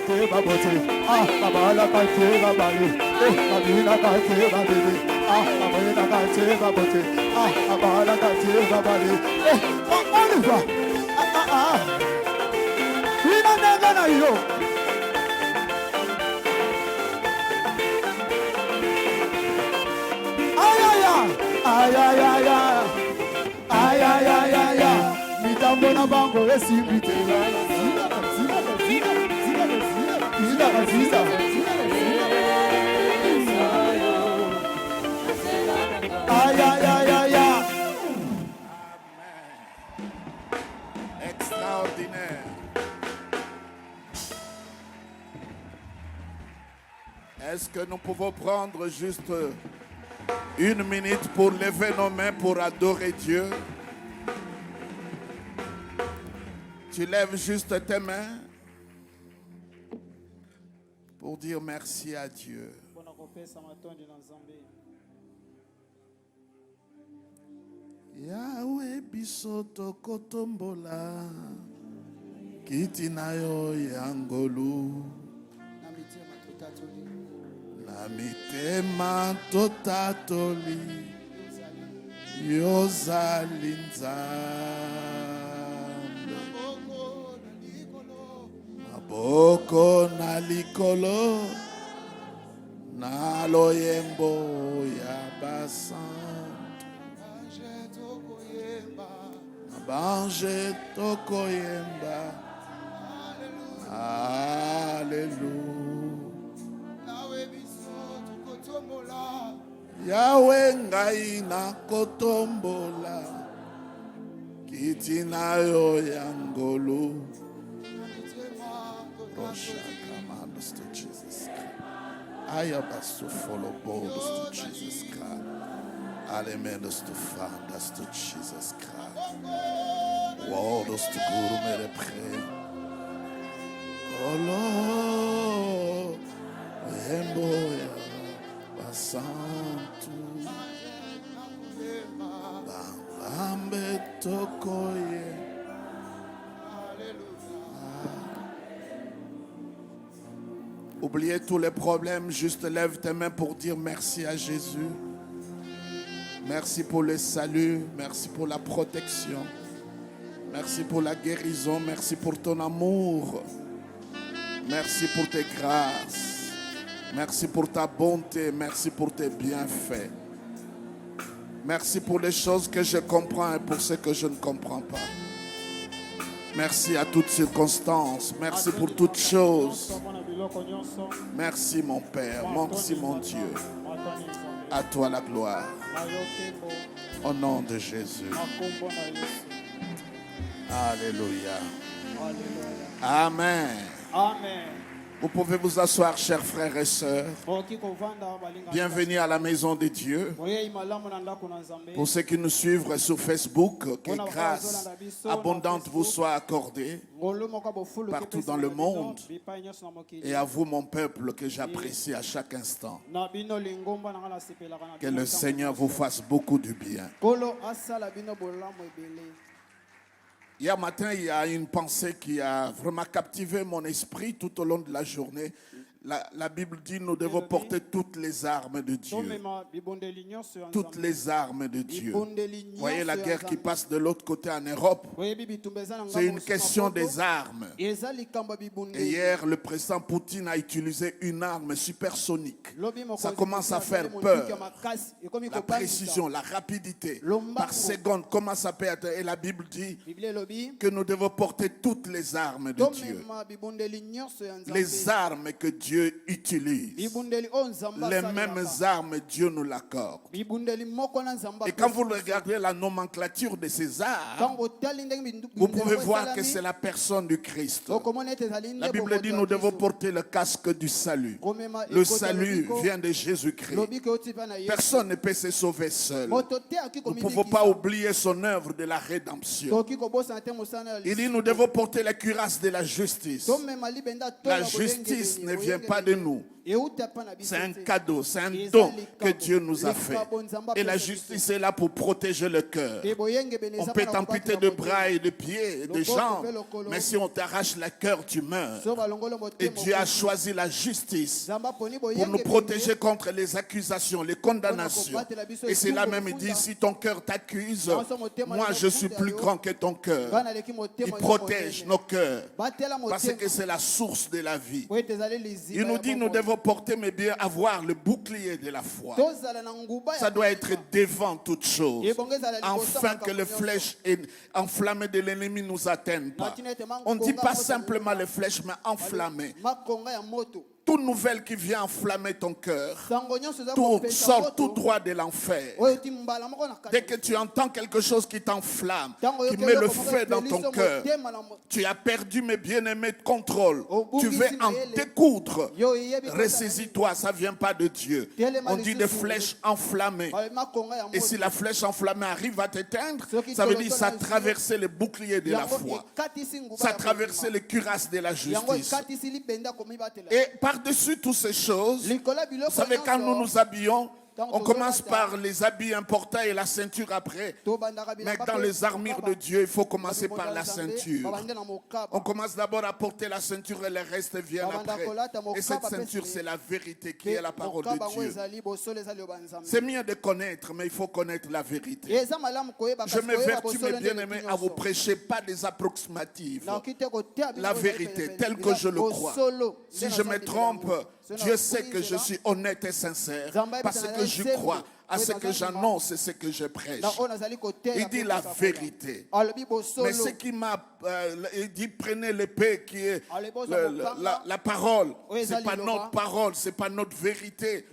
kate babote. Ah, babala kate babali. Babina kate babili. Ah, babina kate babote. Ah, babala kate babali. Oliver. Ina nega na yo. Ay, ay, ay, ay. Ay, ay, ay, ay, ay. Mitambo na bango esimbite. Ay, ay, ay, ay, ay. Extraordinaire. Est-ce que nous pouvons prendre juste une minute pour lever nos mains pour adorer Dieu? Tu lèves juste tes mains pour dire merci à Dieu. Yahweh bisoto kotombola kiti nayo yangolu na mitema totatoli yozali nzambe maboko na likolo na loyembo ya basantu bange tokoyemba Alléluia. Yahweh ngai na kotombola kiti nayo yangolu. Commands to Jesus Christ. I am us to follow boldness to Jesus Christ. Alemendos to find us to Jesus Christ. Words to Guru mere pray. Oh Lord, Emboya Basantu Bambe Tokoye. Oubliez tous les problèmes, juste lève tes mains pour dire merci à Jésus. Merci pour le salut, merci pour la protection, merci pour la guérison, merci pour ton amour, merci pour tes grâces, merci pour ta bonté, merci pour tes bienfaits. Merci pour les choses que je comprends et pour ce que je ne comprends pas. Merci à toutes circonstances, merci pour toutes choses. Merci mon Père, merci mon Dieu. À toi la gloire. Au nom de Jésus. Alléluia. Amen. Amen. Vous pouvez vous asseoir, chers frères et sœurs. Bienvenue à la maison de Dieu. Pour ceux qui nous suivent sur Facebook, que grâce abondante vous soit accordée partout dans le monde. Et à vous, mon peuple, que j'apprécie à chaque instant. Que le Seigneur vous fasse beaucoup de bien. Hier matin, il y a une pensée qui a vraiment captivé mon esprit tout au long de la journée. La Bible dit nous devons porter toutes les armes de Dieu. Toutes les armes de Dieu. Vous voyez la guerre qui passe de l'autre côté en Europe. C'est une question des armes. Et hier, le président Poutine a utilisé une arme supersonique. Ça commence à faire peur. La précision, la rapidité. Par seconde, comment ça peut être? Et la Bible dit que nous devons porter toutes les armes de Dieu. Les armes que Dieu utilise. Les mêmes armes, Dieu nous l'accorde. Et quand vous regardez la nomenclature de ces armes, vous pouvez voir que c'est la personne du Christ. La Bible dit nous devons porter le casque du salut. Le salut vient de Jésus-Christ. Personne ne peut se sauver seul. Nous ne pouvons pas oublier son œuvre de la rédemption. Il dit nous devons porter la cuirasse de la justice. La justice ne vient pas de nous. C'est un cadeau, c'est un don que Dieu nous a fait. Et la justice est là pour protéger le cœur. On peut t'amputer de bras et de pieds et de jambes, mais si on t'arrache le cœur, tu meurs. Et Dieu a choisi la justice pour nous protéger contre les accusations, les condamnations. Et c'est là même, il dit, si ton cœur t'accuse, moi je suis plus grand que ton cœur. Il protège nos cœurs parce que c'est la source de la vie. Il nous dit, nous devons porter, mais bien avoir le bouclier de la foi. Ça doit être devant toute chose, afin que les flèches enflammées de l'ennemi ne nous atteignent pas. On ne dit pas simplement les flèches, mais enflammées. Toute nouvelle qui vient enflammer ton cœur, tout sort tout droit de l'enfer. Dès que tu entends quelque chose qui t'enflamme, qui met le feu dans ton cœur, tu as perdu, mes bien-aimés, de contrôle. Tu veux en découdre. Ressaisis-toi, ça ne vient pas de Dieu. On dit des flèches enflammées. Et si la flèche enflammée arrive à t'éteindre, ça veut dire que ça a traversé le bouclier de la foi. Ça a traversé les cuirasses de la justice. Et par-dessus toutes ces choses, vous savez, quand nous nous habillons, on commence par les habits importants et la ceinture après. Mais dans les armures de Dieu, il faut commencer par la ceinture. On commence d'abord à porter la ceinture et le reste vient après. Et cette ceinture, c'est la vérité qui est la parole de Dieu. C'est mieux de connaître, mais il faut connaître la vérité. Je m'évertue, mes bien-aimés, à vous prêcher pas des approximatives. La vérité, telle que je le crois. Si je me trompe, Dieu sait que je suis honnête et sincère parce que je crois à ce que j'annonce et ce que je prêche. Il dit la vérité. Mais ce qui m'a... il dit prenez l'épée qui est la parole. Ce n'est pas notre parole, ce n'est pas notre vérité.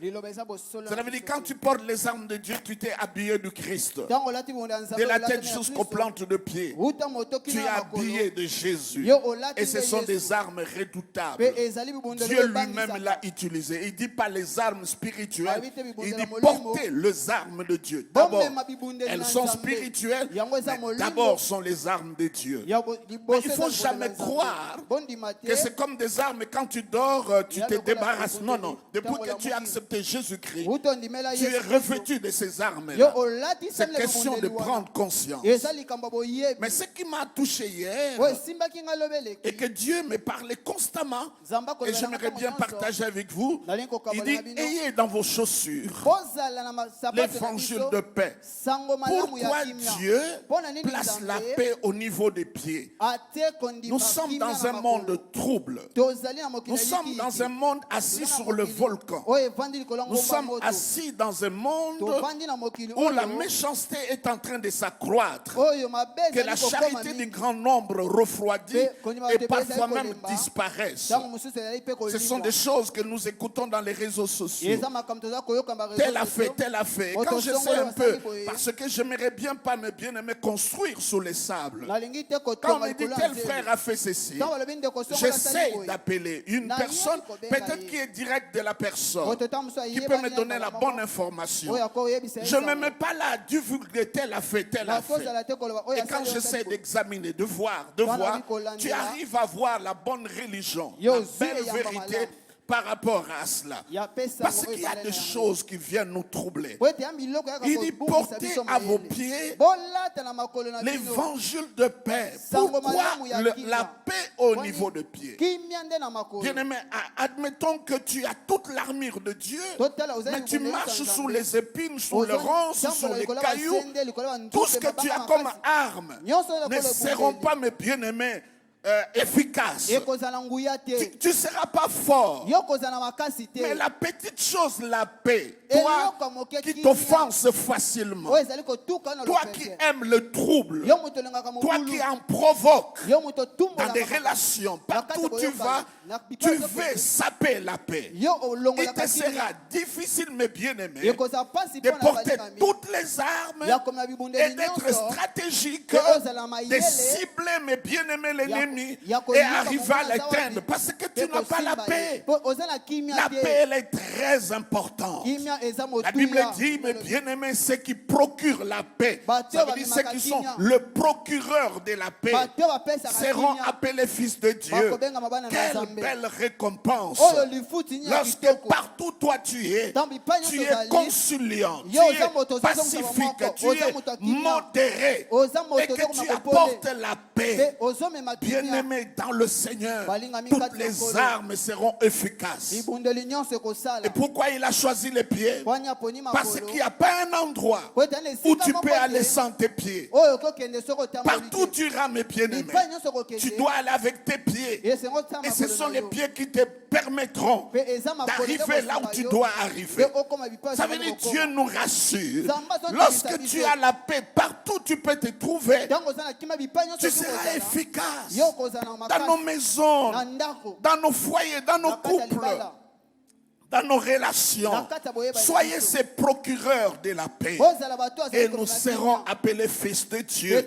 Ça veut dire quand tu portes les armes de Dieu, tu t'es habillé du Christ. De la tête jusqu'aux plantes de pied. Tu es habillé de Jésus. Et ce sont des armes redoutables. Dieu lui-même l'a utilisé. Il ne dit pas les armes spirituelles. Il dit portez les armes de Dieu. D'abord, elles sont spirituelles, mais d'abord sont les armes de Dieu. Mais il ne faut jamais croire que c'est comme des armes. Quand tu dors, tu te débarrasses. Non, non. Depuis que tu as accepté Jésus-Christ, tu es revêtu de ces armes-là. C'est question de prendre conscience. Mais ce qui m'a touché hier, et que Dieu me parlait constamment, et j'aimerais bien partager avec vous, il dit, ayez dans vos chaussures l'évangile de paix. Pourquoi Dieu place la paix au niveau des pieds? Nous sommes dans un monde trouble. Nous sommes dans un monde assis sur le volcan. Nous sommes assis dans un monde où la méchanceté est en train de s'accroître. Que la charité du grand nombre refroidit et parfois même disparaisse. Ce sont des choses que nous écoutons dans les réseaux sociaux. Tel a fait, tel a fait. Et quand je sais un peu, parce que j'aimerais bien pas me bien-aimer construire sous les sables. Quand on me dit tel frère a fait ceci, j'essaie d'appeler une personne, peut-être qui est directe de la personne, qui peut me donner la bonne information. Je ne me mets pas là à divulguer tel a fait, tel a fait. Et quand j'essaie d'examiner, de voir, tu arrives à voir la bonne religion, la belle vérité par rapport à cela. Parce qu'il y a des choses qui viennent nous troubler. Il dit portez à vos pieds l'évangile de paix. Pourquoi la paix au niveau de pied? Bien-aimé, admettons que tu as toute l'armure de Dieu, mais tu marches sous les épines, sous les ronces, sur les cailloux. Tout ce que tu as comme arme ne seront pas, mes bien-aimés, efficace. Tu ne seras pas fort. Mais la petite chose, la paix, toi qui t'offenses facilement, toi qui aimes le trouble, toi qui en provoques dans des relations, partout où tu vas, tu veux saper la paix. Il te sera difficile, mes bien-aimés, de porter toutes les armes et d'être stratégique, de cibler, mes bien-aimés, l'ennemi ennemi et arriver à l'éteindre parce que tu n'as pas la paix. La paix, elle est très importante. La Bible dit, mes bien-aimés, ceux qui procurent la paix, ça veut dire ceux qui sont le procureur de la paix, seront appelés fils de Dieu. Quelle belle récompense. Lorsque partout toi tu es conciliant, tu es pacifique, tu es modéré et que tu apportes la paix. Bien-aimé dans le Seigneur, toutes les armes seront efficaces. Et pourquoi il a choisi les pieds? Parce qu'il n'y a pas un endroit où tu peux aller sans tes pieds. Partout tu iras, mes bien-aimés, tu dois aller avec tes pieds. Et ce sont les pieds qui te permettront d'arriver là où tu dois arriver. Ça veut dire que Dieu nous rassure. Lorsque tu as la paix, partout tu peux te trouver. Tu seras efficace dans nos maisons, dans nos foyers, dans nos couples, dans nos relations. Soyez ces procureurs de la paix et nous serons appelés fils de Dieu.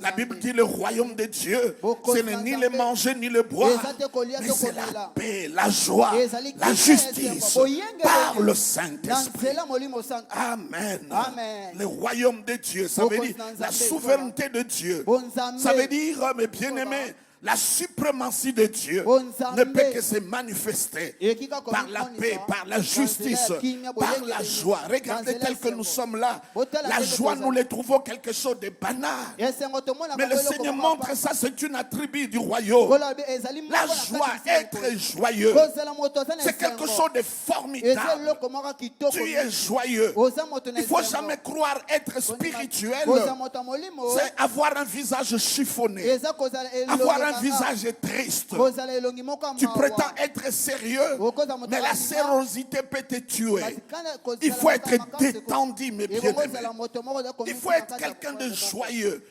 La Bible dit le royaume de Dieu, ce n'est ni le manger ni le boire, mais c'est la paix, la joie, la justice par le Saint-Esprit. Amen. Le royaume de Dieu, ça veut dire la souveraineté de Dieu. Ça veut dire, mes bien-aimés, la suprématie de Dieu ne peut que se manifester par la paix, par la justice, par la joie. Regardez tel que nous sommes là. La joie, nous les trouvons quelque chose de banal. Mais le Seigneur montre ça, c'est une attribut du royaume. La joie, être joyeux, c'est quelque chose de formidable. Tu es joyeux. Il ne faut jamais croire être spirituel. C'est avoir un visage chiffonné, avoir un visage triste. Tu prétends être sérieux, mais la sérosité peut te tuer. Il faut être détendu, mes bien-aimés. Il faut être quelqu'un de joyeux.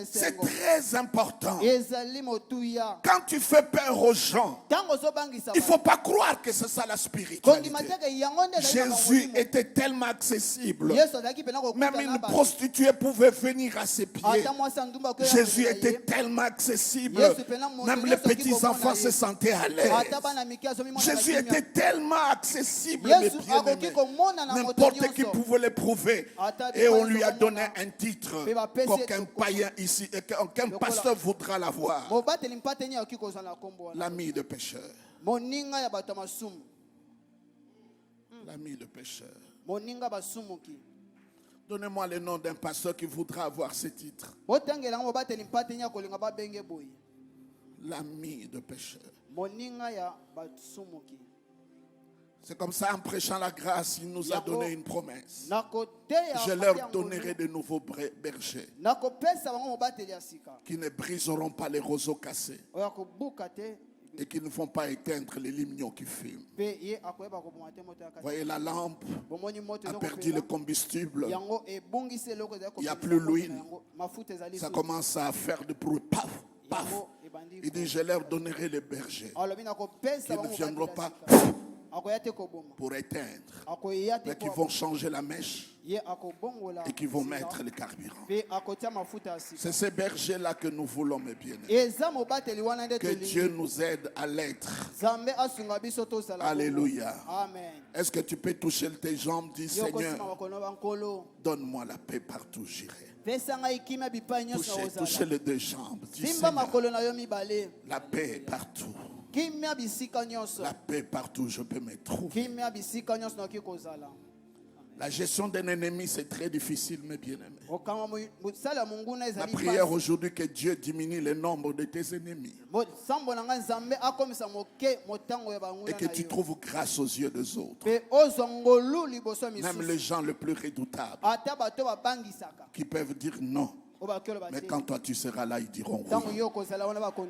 C'est très important. Quand tu fais peur aux gens, il ne faut pas croire que c'est ça la spiritualité. Jésus était tellement accessible. Même une prostituée pouvait venir à ses pieds. Jésus était tellement accessible. Même les petits-enfants se sentaient à l'aise. Jésus était tellement accessible, mes bien-aimés. N'importe qui pouvait l'éprouver. Et on lui a donné un titre qu'aucun païen ici, et qu'aucun pasteur voudra l'avoir. L'ami de pécheurs. L'ami de pécheurs. Donnez-moi le nom d'un pasteur qui voudra avoir ce titre. L'ami de pécheurs. C'est comme ça, en prêchant la grâce, il nous a donné une promesse. Je leur donnerai de nouveaux bergers qui ne briseront pas les roseaux cassés et qui ne font pas éteindre les limignons qui fument. Voyez, la lampe a perdu le combustible. Il n'y a plus l'huile. Ça commence à faire du bruit. Paf, paf. Il dit, je leur donnerai les bergers qui ne viendront pas pour éteindre, mais qui vont changer la mèche et qui vont mettre le carburant. C'est ces bergers-là que nous voulons, mes bien-aimés. Que Dieu nous aide à l'être. Alléluia. Est-ce que tu peux toucher tes jambes? Dis, Seigneur, donne-moi la paix partout où j'irai. Touchez les deux jambes. Dis, Seigneur, la paix partout. La paix partout où je peux me trouver. La gestion d'un ennemi, c'est très difficile, mes bien-aimés. La prière aujourd'hui, que Dieu diminue le nombre de tes ennemis. Et que tu trouves grâce aux yeux des autres. Même les gens les plus redoutables qui peuvent dire non. Mais quand toi tu seras là, ils diront oui.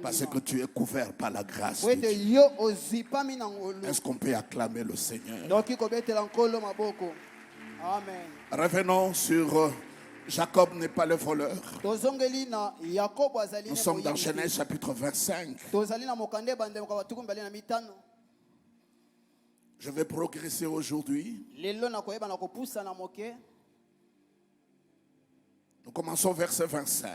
Parce que tu es couvert par la grâce de Dieu. Est-ce qu'on peut acclamer le Seigneur? Amen. Revenons sur Jacob n'est pas le voleur. Nous sommes dans Genèse chapitre 25. Je vais progresser aujourd'hui. Nous commençons au verset 25.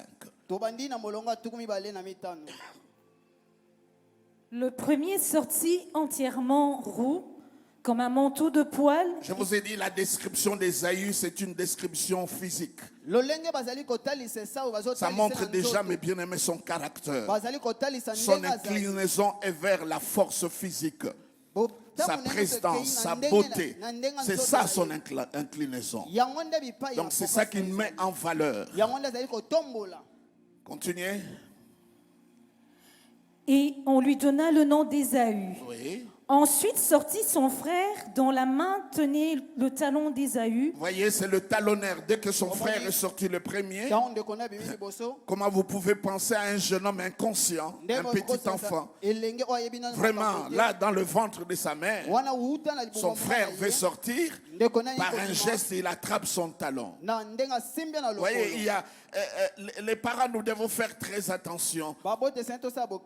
Le premier sortit entièrement roux, comme un manteau de poil. Je vous ai dit, la description d'Ésaü, c'est une description physique. Ça montre déjà, mes bien-aimés, son caractère. Son inclinaison est vers la force physique. Sa prestance, sa beauté. C'est ça son inclinaison. Donc c'est ça qu'il met en valeur. Continuez. Et on lui donna le nom d'Ésaü. Oui. Ensuite sortit son frère, dont la main tenait le talon d'Ésaü. Vous voyez, c'est le talonnaire. Dès que son frère est sorti le premier, comment vous pouvez penser à un jeune homme inconscient, un petit enfant? Vraiment, là, dans le ventre de sa mère, son frère veut sortir. Par un geste, il attrape son talon. Vous voyez, il y a, les parents, nous devons faire très attention.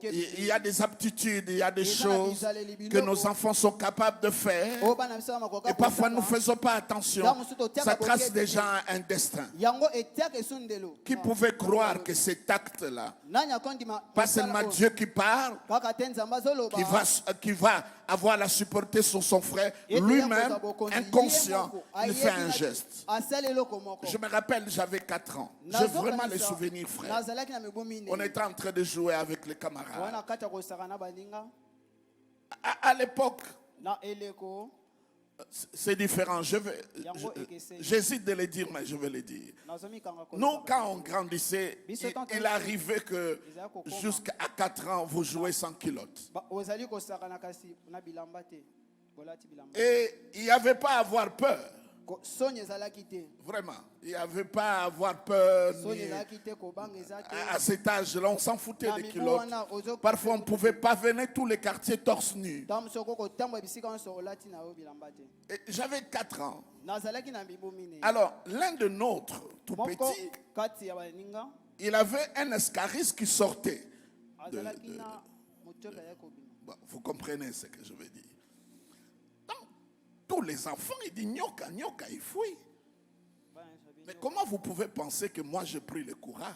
Il y a des aptitudes, il y a des choses que nos enfants sont capables de faire. Et parfois, nous ne faisons pas attention. Ça trace déjà un destin. Qui pouvait croire que cet acte-là, pas seulement Dieu qui parle, qui va avoir la supporter sur son frère, lui-même, inconscient, il fait un geste. Je me rappelle, j'avais 4 ans. J'ai vraiment les souvenirs, frère. On était en train de jouer avec les camarades. À l'époque, c'est différent. J'hésite de le dire, mais je vais le dire. Nous, quand on grandissait, il arrivait que jusqu'à 4 ans, vous jouez sans culotte. Et il n'y avait pas à avoir peur. Vraiment, il n'y avait pas à avoir peur. À cet âge-là, on s'en foutait des culottes. Parfois, on ne pouvait pas venir tous les quartiers torse nu. J'avais 4 ans. Alors, l'un de nôtres, tout petit, il avait un escarris qui sortait. Vous comprenez ce que je veux dire. Tous les enfants, ils disent nyoka, nyoka, il fouille. Mais comment vous pouvez penser que moi j'ai pris le courage?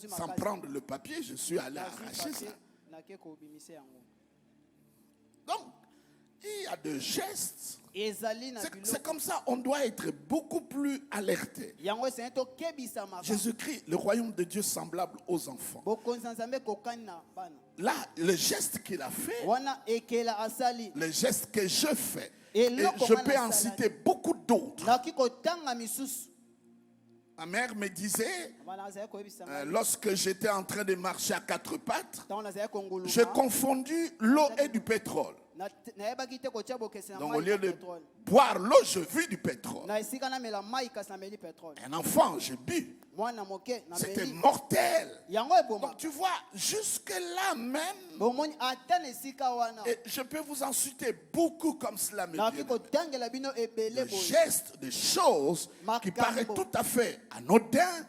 Sans prendre le papier, je suis allé arracher ça. Donc, il y a des gestes. C'est comme ça, on doit être beaucoup plus alerté. Jésus-Christ, le royaume de Dieu semblable aux enfants. Là, le geste qu'il a fait, le geste que je fais, et je peux en citer beaucoup d'autres. Ma mère me disait, lorsque j'étais en train de marcher à 4 pattes, j'ai confondu l'eau et du pétrole. Donc au lieu de boire l'eau, je vis du pétrole. Un enfant, j'ai bu. C'était mortel. Donc tu vois, jusque-là même, et je peux vous en citer beaucoup comme cela. Le geste, des choses qui paraissent tout à fait anodins,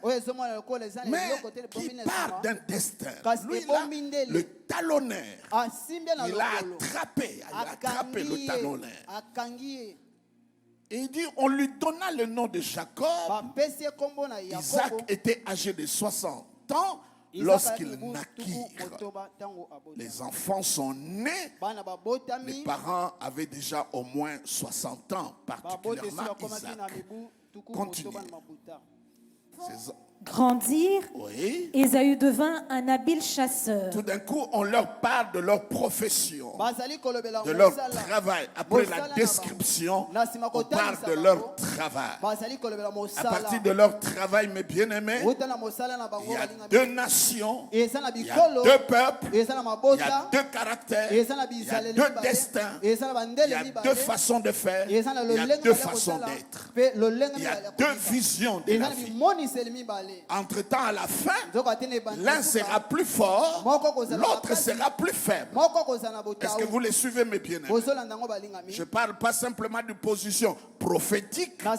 mais qui partent d'un destin. Lui, là, le talonnaire, il a attrapé le talonnaire. Et il dit, on lui donna le nom de Jacob. Isaac était âgé de 60 ans lorsqu'il naquit. Les enfants sont nés. Les parents avaient déjà au moins 60 ans, particulièrement Isaac. Continuez. Grandir, oui. Ésaü devint un habile chasseur. Tout d'un coup, on leur parle de leur profession, de leur travail. Après la description, on parle de leur travail. À partir de leur travail, mes bien-aimés, il y a 2 nations, il y a 2 peuples, il y a 2 caractères, il y a 2 destins, il y a 2 façons de faire, il y a 2 façons d'être. Il y a 2 visions de la vie. Entre-temps, à la fin, l'un sera plus fort, l'autre sera plus faible. Est-ce que vous les suivez, mes bien-aimés? Je ne parle pas simplement de position prophétique. Quand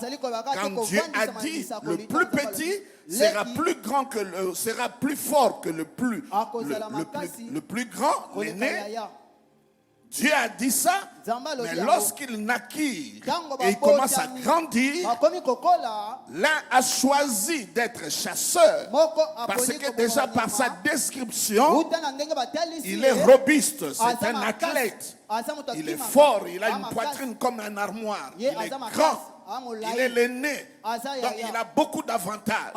Dieu a dit, le plus petit sera plus grand que sera plus fort que le plus grand, l'aîné. Dieu a dit ça, mais lorsqu'il naquit et il commence à grandir, l'un a choisi d'être chasseur parce que déjà par sa description, il est robuste, c'est un athlète. Il est fort, il a une poitrine comme un armoire. Il est grand, il est l'aîné. Donc il a beaucoup d'avantages.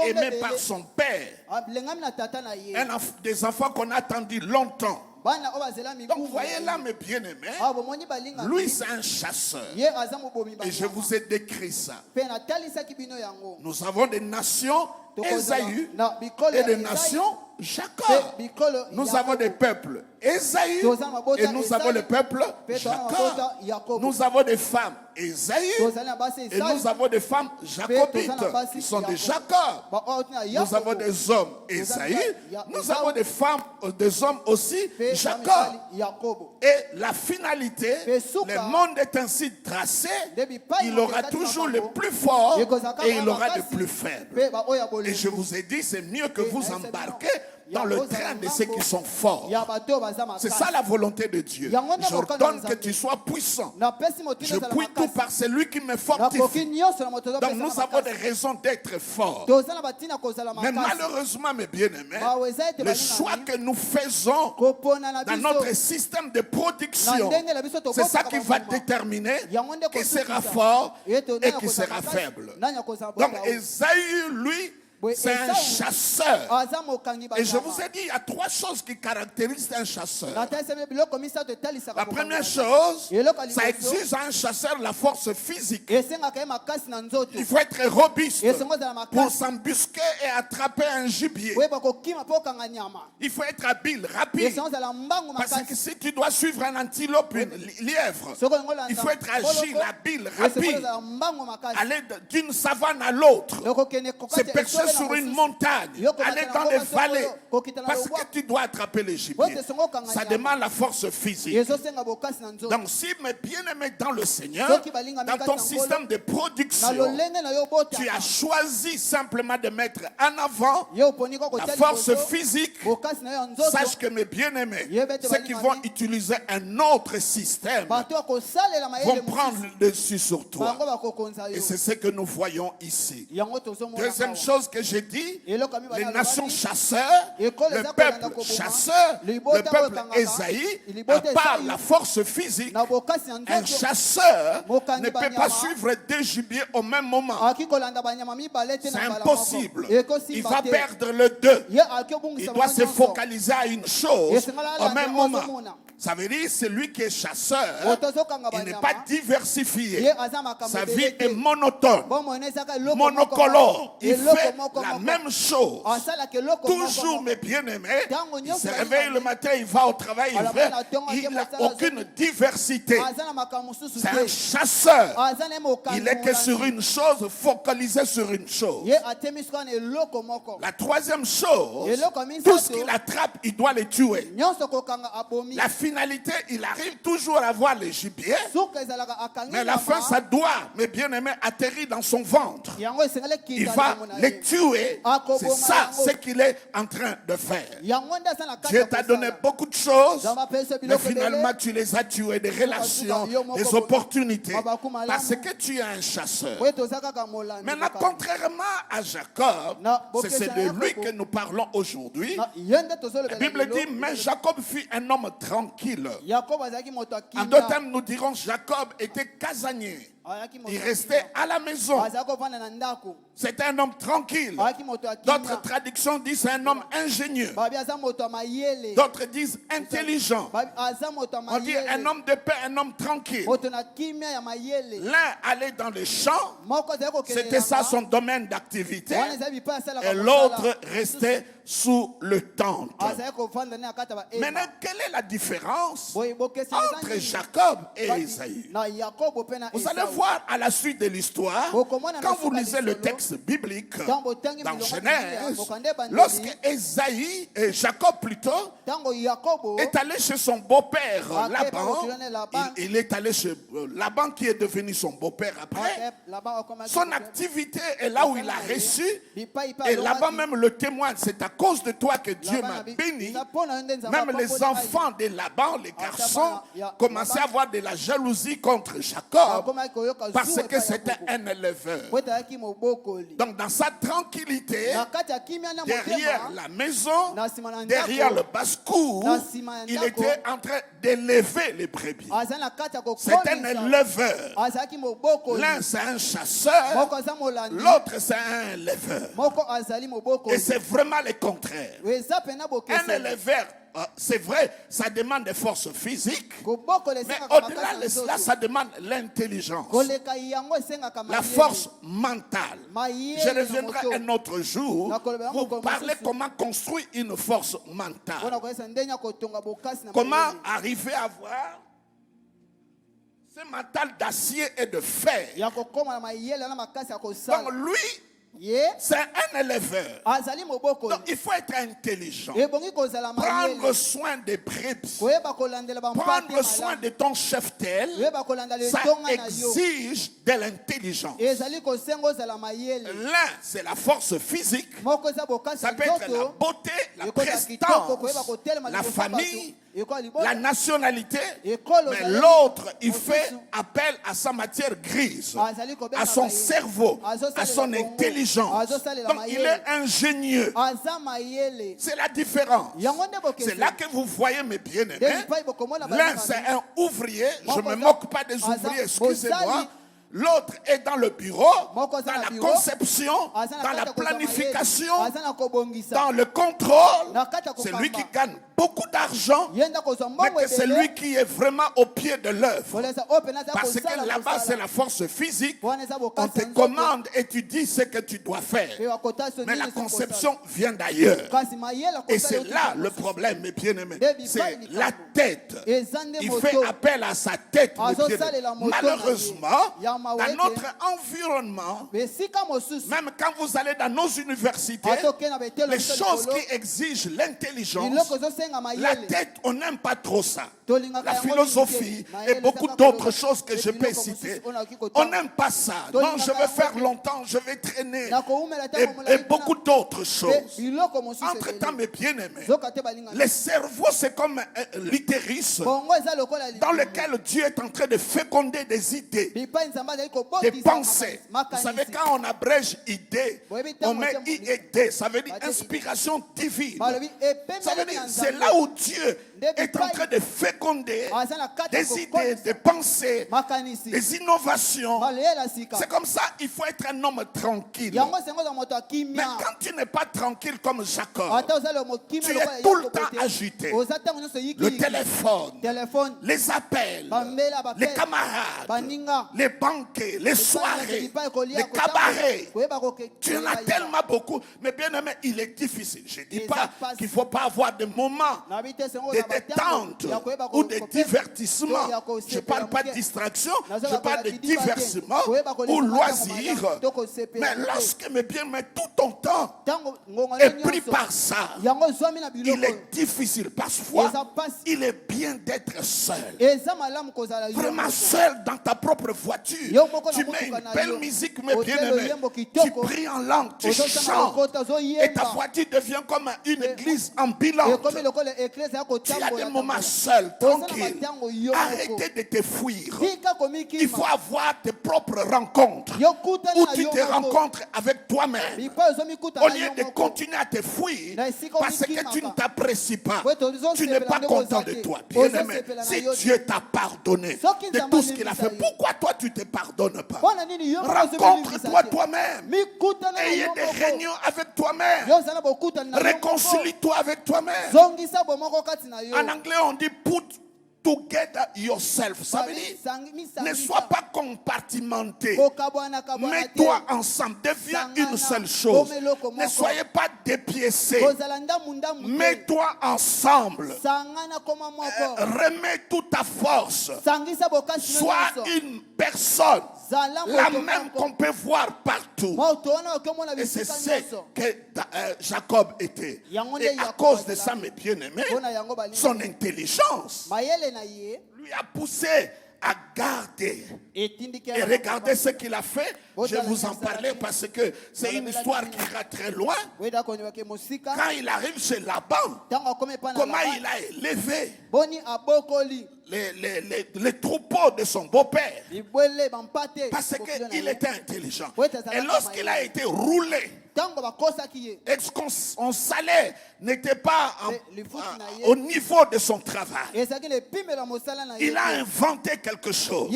Aimé par son père. Des enfants qu'on a attendus longtemps. Donc vous voyez là mes bien-aimés, lui c'est un chasseur. Et je vous ai décrit ça. Nous avons des nations Ésaü et des nations Jacob. Nous avons des peuples Ésaü et nous avons le peuple Jacob. Nous avons des femmes Ésaü et nous avons des femmes jacobites qui sont des Jacob. Nous avons des hommes Ésaü, nous avons des femmes, des hommes aussi Jacob. Et la finalité, le monde est ainsi tracé, il aura toujours le plus fort et il aura le plus faible. Et je vous ai dit, c'est mieux que vous embarquez dans le train de ceux qui sont forts. C'est ça la volonté de Dieu. J'ordonne que tu sois puissant. Je puis tout par celui qui me fortifie. Donc nous avons des raisons d'être forts. Mais malheureusement, mes bien-aimés, le choix que nous faisons dans notre système de production, c'est ça qui va déterminer qui sera fort et qui sera faible. Donc Ésaü, lui, c'est un chasseur. Et je vous ai dit, il y a trois choses qui caractérisent un chasseur. La première chose, ça exige à un chasseur la force physique. Il faut être robuste pour s'embusquer et attraper un gibier. Il faut être habile, rapide. Parce que si tu dois suivre un antilope, une lièvre, il faut être agile, habile, rapide. Aller d'une savane à l'autre. Se percher sur une montagne, aller dans les vallées, parce que tu dois attraper les gibiers. Ça demande la force physique. Donc si mes bien-aimés dans le Seigneur, dans ton système de production, tu as choisi simplement de mettre en avant la force physique, sache que mes bien-aimés, ceux qui vont utiliser un autre système, vont prendre le dessus sur toi. Et c'est ce que nous voyons ici. Deuxième chose que j'ai dit, les nations chasseurs, le peuple chasseur, le peuple Ésaïe, à part la force physique, un chasseur ne peut pas suivre deux gibiers au même moment. C'est impossible. Il va perdre le deux. Il doit se focaliser à une chose au même moment. Ça veut dire celui qui est chasseur, il n'est pas diversifié. Sa vie est monotone, monocolore. Il fait la même chose. Toujours, mes bien-aimés, il se réveille le matin, il va au travail, il n'a aucune diversité. C'est un chasseur. Il n'est que sur une chose, focalisé sur une chose. La troisième chose, tout ce qu'il attrape, il doit les tuer. La finalité, il arrive toujours à voir les gibiers, mais à la fin, ça doit, mes bien-aimés, atterrir dans son ventre. Il va les tuer. C'est ça ce qu'il est en train de faire. Dieu t'a donné beaucoup de choses, mais finalement, tu les as tués, des relations, des opportunités, parce que tu es un chasseur. Maintenant, contrairement à Jacob, c'est de lui que nous parlons aujourd'hui. La Bible dit, mais Jacob fut un homme tranquille. En d'autres termes, nous dirons Jacob était casanier. Il restait à la maison. C'était un homme tranquille. D'autres traductions disent c'est un homme ingénieux. D'autres disent intelligent. On dit un homme de paix, un homme tranquille. L'un allait dans les champs. C'était ça son domaine d'activité. Et l'autre restait sous le tente. Maintenant, quelle est la différence entre Jacob et Ésaü? Vous allez voir à la suite de l'histoire, quand vous lisez le texte biblique dans Genèse, lorsque Esaïe, et Jacob plutôt, est allé chez son beau-père Laban, il est allé chez Laban qui est devenu son beau-père après. Son activité est là où il a reçu, et Laban même le témoigne, c'est à cause de toi que Dieu m'a béni. Même les enfants de Laban, les garçons, commençaient à avoir de la jalousie contre Jacob parce que c'était un éleveur. Donc dans sa tranquillité, derrière la maison, derrière le basse-cour, il était en train d'élever les brebis. C'est un éleveur. L'un c'est un chasseur, l'autre c'est un éleveur. Et c'est vraiment le contraire. Un éleveur, c'est vrai, ça demande des forces physiques, mais au-delà de cela, ça demande l'intelligence, la force mentale. Je reviendrai un autre jour pour parler comment construire une force mentale. Comment arriver à avoir ce mental d'acier et de fer. Donc lui, c'est un éleveur. Donc il faut être intelligent. Prendre soin des brebis, prendre soin de ton cheptel, ça exige de l'intelligence. L'un, c'est la force physique. Ça peut être la beauté, la prestance, la famille, la nationalité. Mais l'autre, il fait appel à sa matière grise, à son cerveau, à son intelligence. Donc il est ingénieux. C'est la différence. C'est là que vous voyez mes bien-aimés. L'un c'est un ouvrier. Je ne me moque pas des ouvriers, excusez-moi. L'autre est dans le bureau, dans la conception, dans la planification, dans le contrôle. C'est lui qui gagne beaucoup d'argent, mais que c'est lui qui est vraiment au pied de l'œuvre. Parce que là-bas, c'est la force physique. On te commande et tu dis ce que tu dois faire. Mais la conception vient d'ailleurs. Et c'est là le problème, mes bien-aimés. C'est la tête. Il fait appel à sa tête, mes bien-aimés. Malheureusement, dans notre environnement, même quand vous allez dans nos universités, les choses qui exigent l'intelligence, la tête, on n'aime pas trop ça. La philosophie et beaucoup d'autres choses que je peux citer, on n'aime pas ça. Non, je vais faire longtemps, je vais traîner et beaucoup d'autres choses. Entre-temps, mes bien-aimés, le cerveau, c'est comme l'utérus dans lequel Dieu est en train de féconder des idées, des pensées. Vous savez, quand on abrège idée, on met IED, ça veut dire inspiration divine. Ça veut dire, c'est là où Dieu est en train de féconder des idées, des pensées, des innovations. C'est comme ça, il faut être un homme tranquille. Mais quand tu n'es pas tranquille comme Jacob, tu es tout le temps agité. Le téléphone, les appels, les camarades, les banquets, les soirées, les cabarets. Tu en as tellement beaucoup. Mais bien aimé, il est difficile. Je ne dis pas qu'il ne faut pas avoir des moments de détente ou de divertissement. Je ne parle pas de distraction, je parle de divertissement ou loisir. Mais lorsque, mes bien aimé, tout ton temps est pris par ça, il est difficile. Parfois, il est bien d'être seul. Vraiment seul dans ta propre voiture. Tu mets une belle musique, mes bien-aimés. Tu pries en langue, tu chantes. Et ta voiture devient comme une église ambulante. Tu as des moments seuls, tranquilles. Arrêtez de te fuir. Il faut avoir tes propres rencontres où tu te rencontres avec toi-même. Au lieu de continuer à te fuir parce que tu ne t'apprécies pas, tu n'es pas content de toi. Bien-aimé, si Dieu t'a pardonné de tout ce qu'il a fait, pourquoi toi tu ne te pardonnes pas? Rencontre-toi toi-même. Ayez des réunions avec toi-même. Réconcilie-toi avec toi-même. En anglais, on dit put together yourself. Ça veut dire, ne sois pas compartimenté. Mets-toi ensemble, deviens une seule chose. Ne soyez pas dépiécés. Mets-toi ensemble. Remets toute ta force. Sois une personne, la même qu'on peut voir partout. Et c'est ce que Jacob était. Et à cause de ça, mes bien-aimés, son intelligence lui a poussé à garder. Et regardez ce qu'il a fait. Je vais vous en parler parce que c'est une histoire qui ira très loin. Quand il arrive chez Laban, comment il a élevé les troupeaux de son beau-père. Parce qu'il était intelligent. Et lorsqu'il a été roulé, et son salaire n'était pas au niveau de son travail, il a inventé quelque chose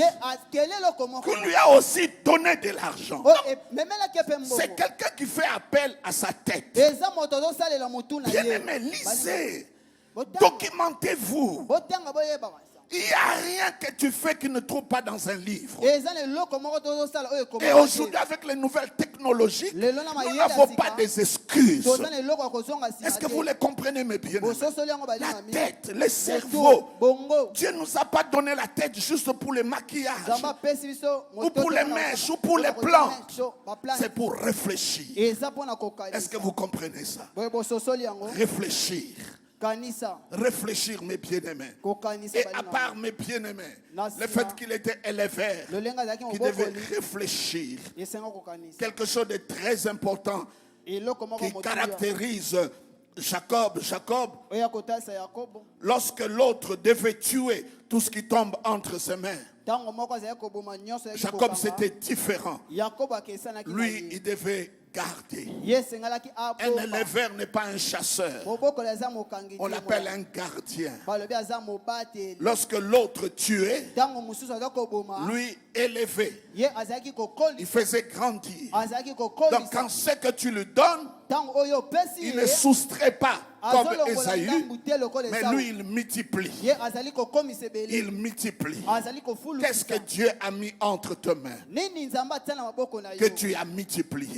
qui lui a aussi donné de l'argent. C'est quelqu'un qui fait appel à sa tête. Bien aimé, lisez, documentez-vous. Il n'y a rien que tu fais qui ne trouve pas dans un livre. Et aujourd'hui, avec les nouvelles technologies, nous n'avons pas des excuses. Est-ce que vous les comprenez, mes bien-aimés? La tête, le cerveau. Dieu ne nous a pas donné la tête juste pour le maquillage, ou pour les mèches, ou pour les plantes. C'est pour réfléchir. Est-ce que vous comprenez ça? Réfléchir. Réfléchir, mes bien-aimés. Et à part mes bien-aimés, le fait qu'il était éleveur, qu'il devait réfléchir, quelque chose de très important qui caractérise Jacob, lorsque l'autre devait tuer tout ce qui tombe entre ses mains, Jacob c'était différent. Lui, il devait garder. Un éleveur n'est pas un chasseur. On l'appelle un gardien. Lorsque l'autre tuait, lui élevait. Il faisait grandir. Donc quand c'est que tu lui donnes, il ne soustrait pas comme Esaü, mais lui il multiplie. Il multiplie. Qu'est-ce que Dieu a mis entre tes mains que tu as multiplié?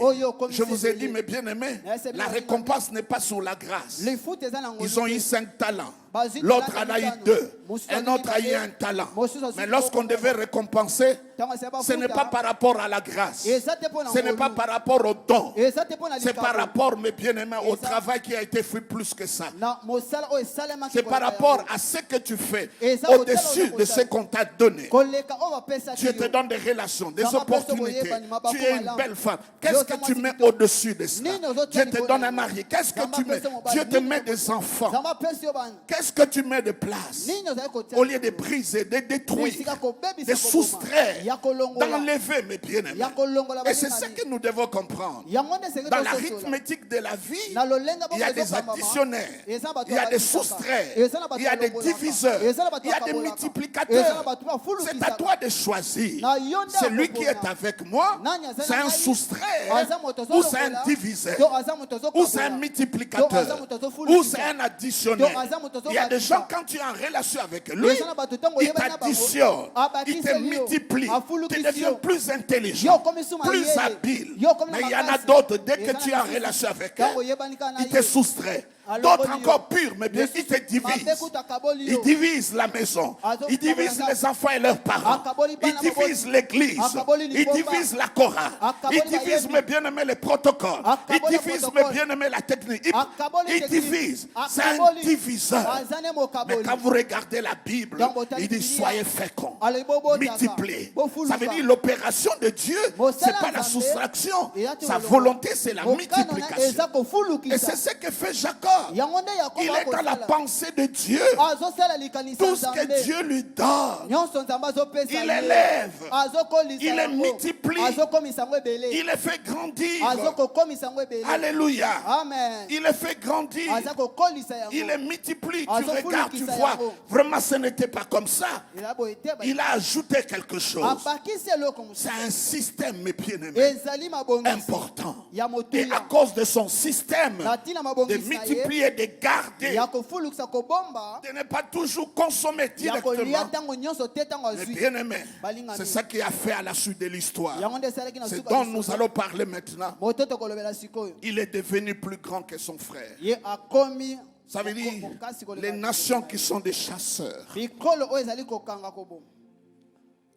Je vous ai dit, mes bien-aimés, la récompense n'est pas sur la grâce. Ils ont eu 5 talents. L'autre en a eu 2. Un autre a eu 1 talent. Mais lorsqu'on devait récompenser, ce n'est pas par rapport à la grâce. Ce n'est pas par rapport au don. C'est par rapport, mes bien-aimés, au travail qui a été fait plus que ça. C'est par rapport à ce que tu fais au-dessus de ce qu'on t'a donné. Dieu te donne des relations, des opportunités. Tu es une belle femme. Qu'est-ce que tu mets au-dessus de ça? Dieu te donne un mari. Qu'est-ce que tu mets? Dieu te met des enfants. Qu'est-ce que tu mets de place? Au lieu de briser, de détruire, de soustraire, d'enlever, mes bien-aimés. Et c'est ce que nous devons comprendre. Dans l'arithmétique de la vie, il y a des additionnaires, il y a des soustraits, il y a des diviseurs, il y a des multiplicateurs. C'est à toi de choisir. Celui qui est avec moi, c'est un soustrait, ou c'est un diviseur, ou c'est un multiplicateur, ou c'est un additionnaire. Il y a des gens, quand tu es en relation avec lui, il t'additionne, il te multiplie, tu deviens plus intelligent, plus habile. Mais il y en a d'autres, dès que tu es en relation avec eux, il te soustrait. D'autres encore purs, mais bien, ils te divisent. Ils divisent la maison. Ils divisent les enfants et leurs parents. Ils divisent l'église. Ils divisent la chorale. Ils divisent, mes bien-aimés, les protocoles. Ils divisent, mes bien-aimés, la technique. Ils divisent. C'est un diviseur. Mais quand vous regardez la Bible, il dit soyez féconds, multipliez. Ça veut dire l'opération de Dieu, ce n'est pas la soustraction. Sa volonté, c'est la multiplication. Et c'est ce que fait Jacob. Il est dans la pensée de Dieu. Tout ce que Dieu lui donne, il élève, il les multiplie, il les fait grandir. Alléluia. Il les fait grandir, il les multiplie. Tu regardes, tu vois, vraiment ce n'était pas comme ça. Il a ajouté quelque chose. C'est un système, mes bien-aimés, important. Et à cause de son système de multiplication, multiplier, de garder, de ne pas toujours consommer directement. Mais bien aimé, c'est ça qui a fait à la suite de l'histoire. C'est dont nous allons parler maintenant. Il est devenu plus grand que son frère. Ça veut dire les nations qui sont des chasseurs.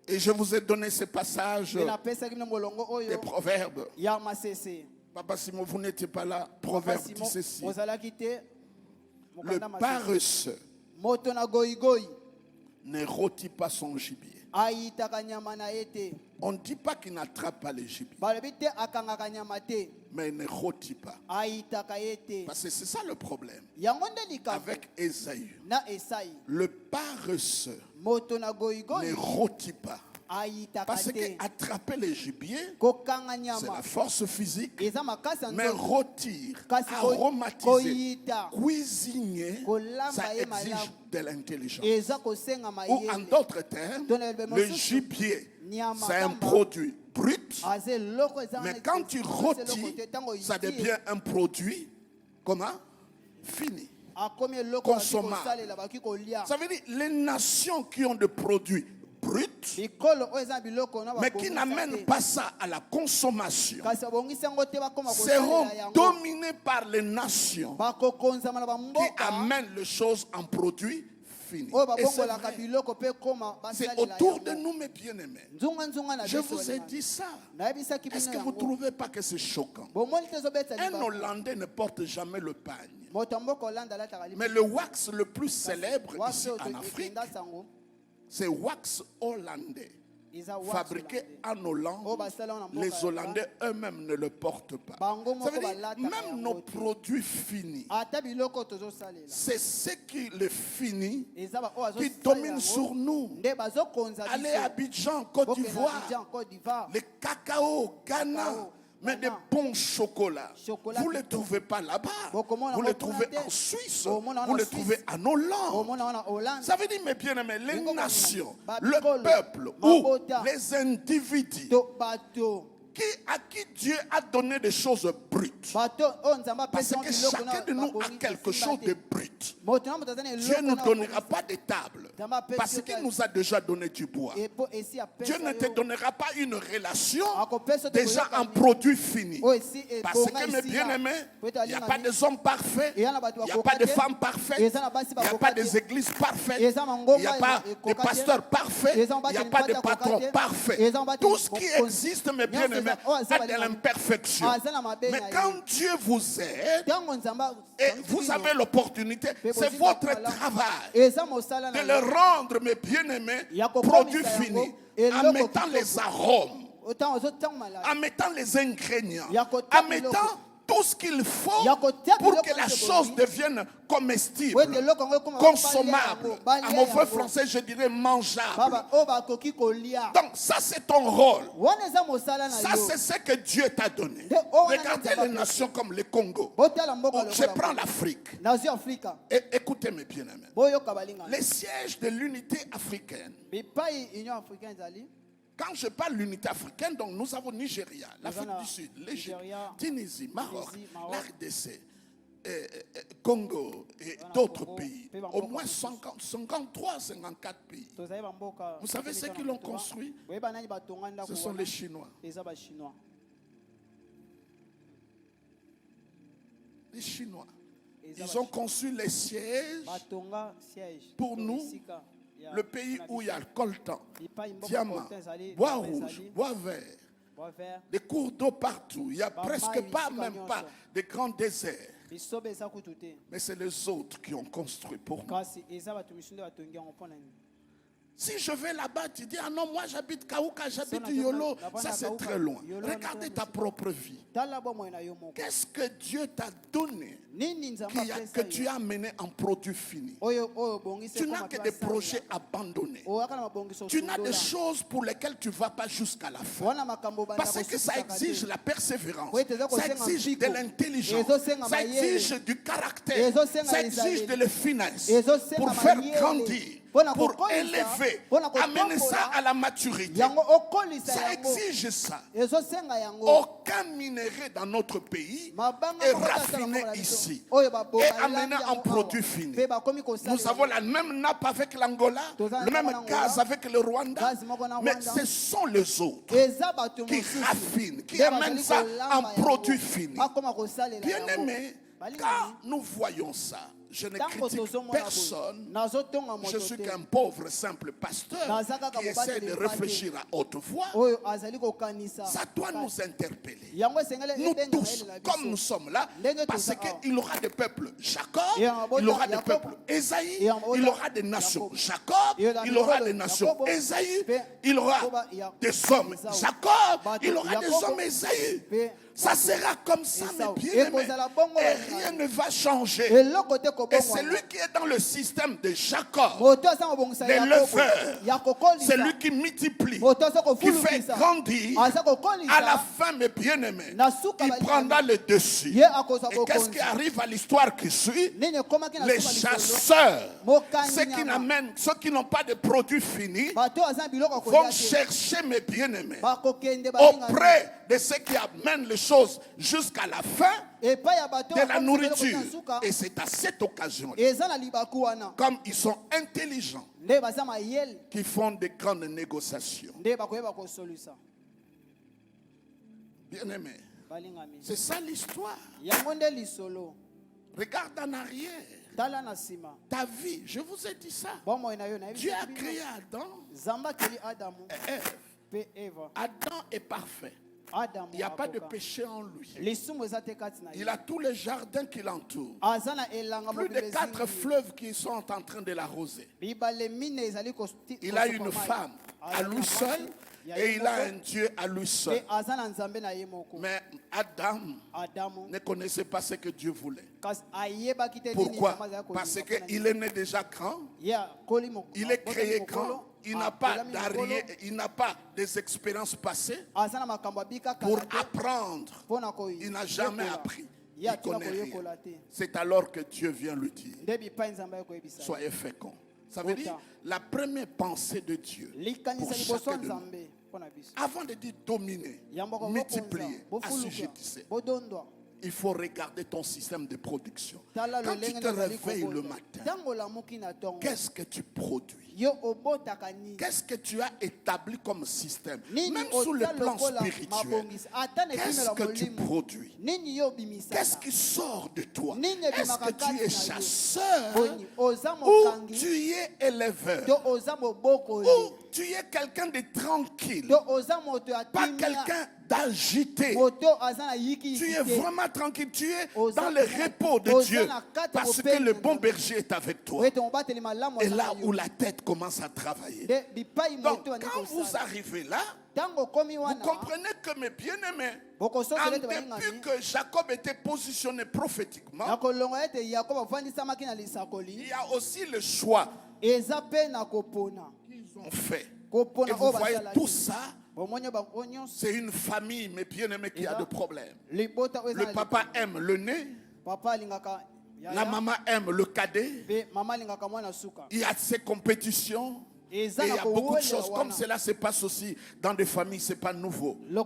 Et je vous ai donné ce passage des Proverbes. Papa Simon, vous n'étiez pas là. Proverbe dit ceci. Le paresseux ne rôtit pas son gibier. On ne dit pas qu'il n'attrape pas les gibiers, mais il ne rôtit pas. Parce que c'est ça le problème avec Ésaü. Le paresseux ne rôtit pas. Parce qu'attraper les gibiers, c'est la force physique, mais rôtir, aromatiser, cuisiner, ça exige de l'intelligence. Ou en d'autres termes, le gibier, c'est un produit brut, mais quand tu rôtis, ça devient un produit, comment? Fini, consommable. Ça veut dire les nations qui ont des produits bruts, mais qui n'amènent pas ça à la consommation, seront dominés par les nations qui amènent les choses en produits finis. Et c'est autour de nous, mes bien-aimés. Je vous ai dit ça. Est-ce que vous ne trouvez pas que c'est choquant? Un Hollandais ne porte jamais le pagne. Mais le wax le plus célèbre ici en Afrique, c'est wax hollandais, fabriqué en Hollande. Les Hollandais eux-mêmes ne le portent pas. Ça veut dire, même nos produits finis, c'est ce qui les finit qui domine sur nous. Allez à Abidjan, Côte d'Ivoire, les cacao, Ghana, mais des bons chocolats, vous ne les trouvez pas là-bas. Vous les trouvez en Suisse. Vous les trouvez en Hollande. Ça veut dire, mes bien-aimés, les nations, le peuple ou les individus à qui Dieu a donné des choses brutes. Parce que chacun de nous a quelque chose de brut. Dieu ne nous donnera pas de table parce qu'il nous a déjà donné du bois. Dieu ne te donnera pas une relation déjà en produit fini. Parce que, mes bien-aimés, il n'y a pas des hommes parfaits, il n'y a pas de femmes parfaites, il n'y a pas des églises parfaites, il n'y a pas de pasteurs parfaits, il n'y a pas de patrons parfaits. Tout ce qui existe, mes bien-aimés, a de l'imperfection. Mais quand Dieu vous aide et vous avez l'opportunité, c'est votre travail de le rendre, mes bien-aimés, produits finis, en mettant les arômes, en mettant les ingrédients, en mettant tout ce qu'il faut pour que la chose devienne comestible, consommable. En mauvais français, je dirais mangeable. Donc ça, c'est ton rôle. Ça, c'est ce que Dieu t'a donné. Regardez les nations comme le Congo. Je prends l'Afrique. Écoutez mes bien-aimés. Les sièges de l'unité africaine. Quand je parle de l'unité africaine, donc nous avons Nigeria, l'Afrique du Sud, l'Égypte, Tunisie, Maroc, l'RDC, Congo et d'autres pays. Au moins 53, 54 pays. Vous savez ceux qui l'ont construit? Ce sont les Chinois. Les Chinois. Ils ont construit les sièges pour nous. Le pays où il y a le coltan, diamant, bois rouge, bois vert, des cours d'eau partout. Il n'y a presque pas, même pas, de grands déserts. Mais c'est les autres qui ont construit pour moi. Si je vais là-bas, tu dis, ah non, moi j'habite Kaouka, j'habite Yolo, ça c'est très loin. Regardez ta propre vie. Qu'est-ce que Dieu t'a donné que tu as mené en produit fini? Tu n'as que des projets abandonnés. Tu n'as des choses pour lesquelles tu ne vas pas jusqu'à la fin. Parce que ça exige la persévérance, ça exige de l'intelligence, ça exige du caractère, ça exige de la finesse pour faire grandir pour élever, amener ça à la maturité. Ça exige ça. Aucun minerai dans notre pays est raffiné ici et amené en produit fini. Nous avons la même nappe avec l'Angola, le même gaz avec le Rwanda, mais ce sont les autres qui raffinent, qui amènent ça en produit fini. Bien aimé, quand nous voyons ça, je ne critique personne. Je suis qu'un pauvre, simple pasteur qui essaie de réfléchir à haute voix. Ça doit nous interpeller. Nous tous, comme nous sommes là, parce qu'il y aura des peuples Jacob, il y aura des peuples Ésaïe, il y aura des nations Jacob, il y aura des nations Ésaïe, il y aura des hommes Jacob, il y aura des hommes Ésaïe. Ça sera comme ça, mais bien aimé. Et rien ne va changer. Et celui qui est dans le système de Jacob, l'éleveur, c'est lui qui multiplie, qui fait grandir. À la fin, mes bien-aimés, il prendra le dessus. Et qu'est-ce qui arrive à l'histoire qui suit? Les chasseurs, ceux qui n'ont pas de produits finis, vont chercher, mes bien-aimés, auprès de ceux qui amènent les choses jusqu'à la fin de la nourriture. Et c'est à cette occasion, comme ils sont intelligents, qui font des grandes négociations. Bien aimé, c'est ça l'histoire. Regarde en arrière. Ta vie, je vous ai dit ça. Dieu a créé Adam et Ève. Adam est parfait. Il n'y a pas de péché en lui. Il a tous les jardins qui l'entourent. Plus de 4 fleuves qui sont en train de l'arroser. Il a une femme à lui seul et il a un Dieu à lui seul. Mais Adam ne connaissait pas ce que Dieu voulait. Pourquoi? Parce qu'il est né déjà grand. Il est créé grand. Il n'a pas d'arrière, il n'a pas des expériences passées pour apprendre. Il n'a jamais appris. Il ne connaît rien. C'est alors que Dieu vient lui dire: soyez féconds. Ça veut dire la première pensée de Dieu pour chacun de nous. Avant de dire dominer, multiplier, assujettissez, il faut regarder ton système de production. Quand tu te réveilles le matin, qu'est-ce que tu produis? Qu'est-ce que tu as établi comme système? Même sur le plan spirituel, qu'est-ce que tu produis? Qu'est-ce qui sort de toi? Est-ce que tu es chasseur ou tu es éleveur? Ou tu es quelqu'un de tranquille, pas quelqu'un d'agité? Tu es vraiment tranquille, tu es dans le repos de Dieu parce que le bon berger est avec toi. Et là où la tête commence à travailler. Donc quand vous arrivez là, vous comprenez que mes bien-aimés, depuis que Jacob était positionné prophétiquement, il y a aussi le choix qu'ils ont fait. Et vous voyez tout ça, c'est une famille, mes bien-aimés, qui a des problèmes. Le papa aime le nez, la maman aime le cadet. Il y a ces compétitions. Et il y a beaucoup de choses. Comme cela se passe aussi dans des familles, ce n'est pas nouveau. Mais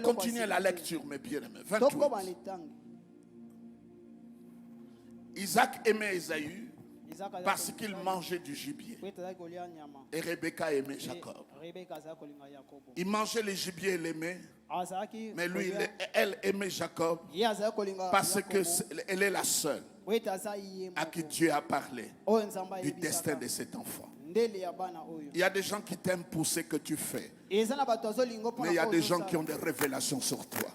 continuez la lecture, mes bien-aimés. 28. Isaac aimait Ésaü parce qu'il mangeait du gibier. Et Rebecca aimait Jacob. Il mangeait le gibier et l'aimait. Mais lui, elle aimait Jacob parce qu'elle est la seule à qui Dieu a parlé du destin de cet enfant. Il y a des gens qui t'aiment pour ce que tu fais. Mais il y a des gens qui ont des révélations sur toi.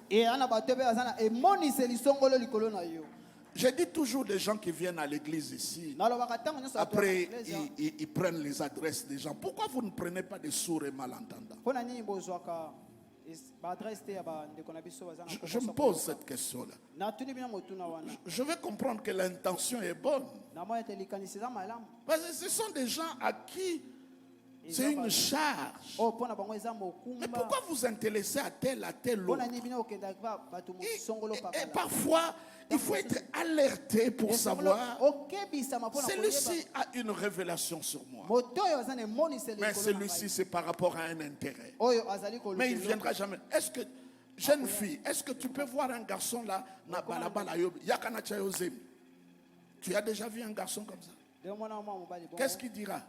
Je dis toujours des gens qui viennent à l'église ici. Après, ils prennent les adresses des gens. Pourquoi vous ne prenez pas des sourds et malentendants? Je me pose cette question-là. Je veux comprendre que l'intention est bonne. Parce que ce sont des gens à qui C'est une charge. Mais pourquoi vous intéressez à tel autre? Et parfois, il faut être alerté pour savoir. Celui-ci a une révélation sur moi. Mais celui-ci, c'est par rapport à un intérêt. Mais il ne viendra jamais. Est-ce que, jeune fille, est-ce que tu peux voir un garçon là? Tu as déjà vu un garçon comme ça? Qu'est-ce qu'il dira?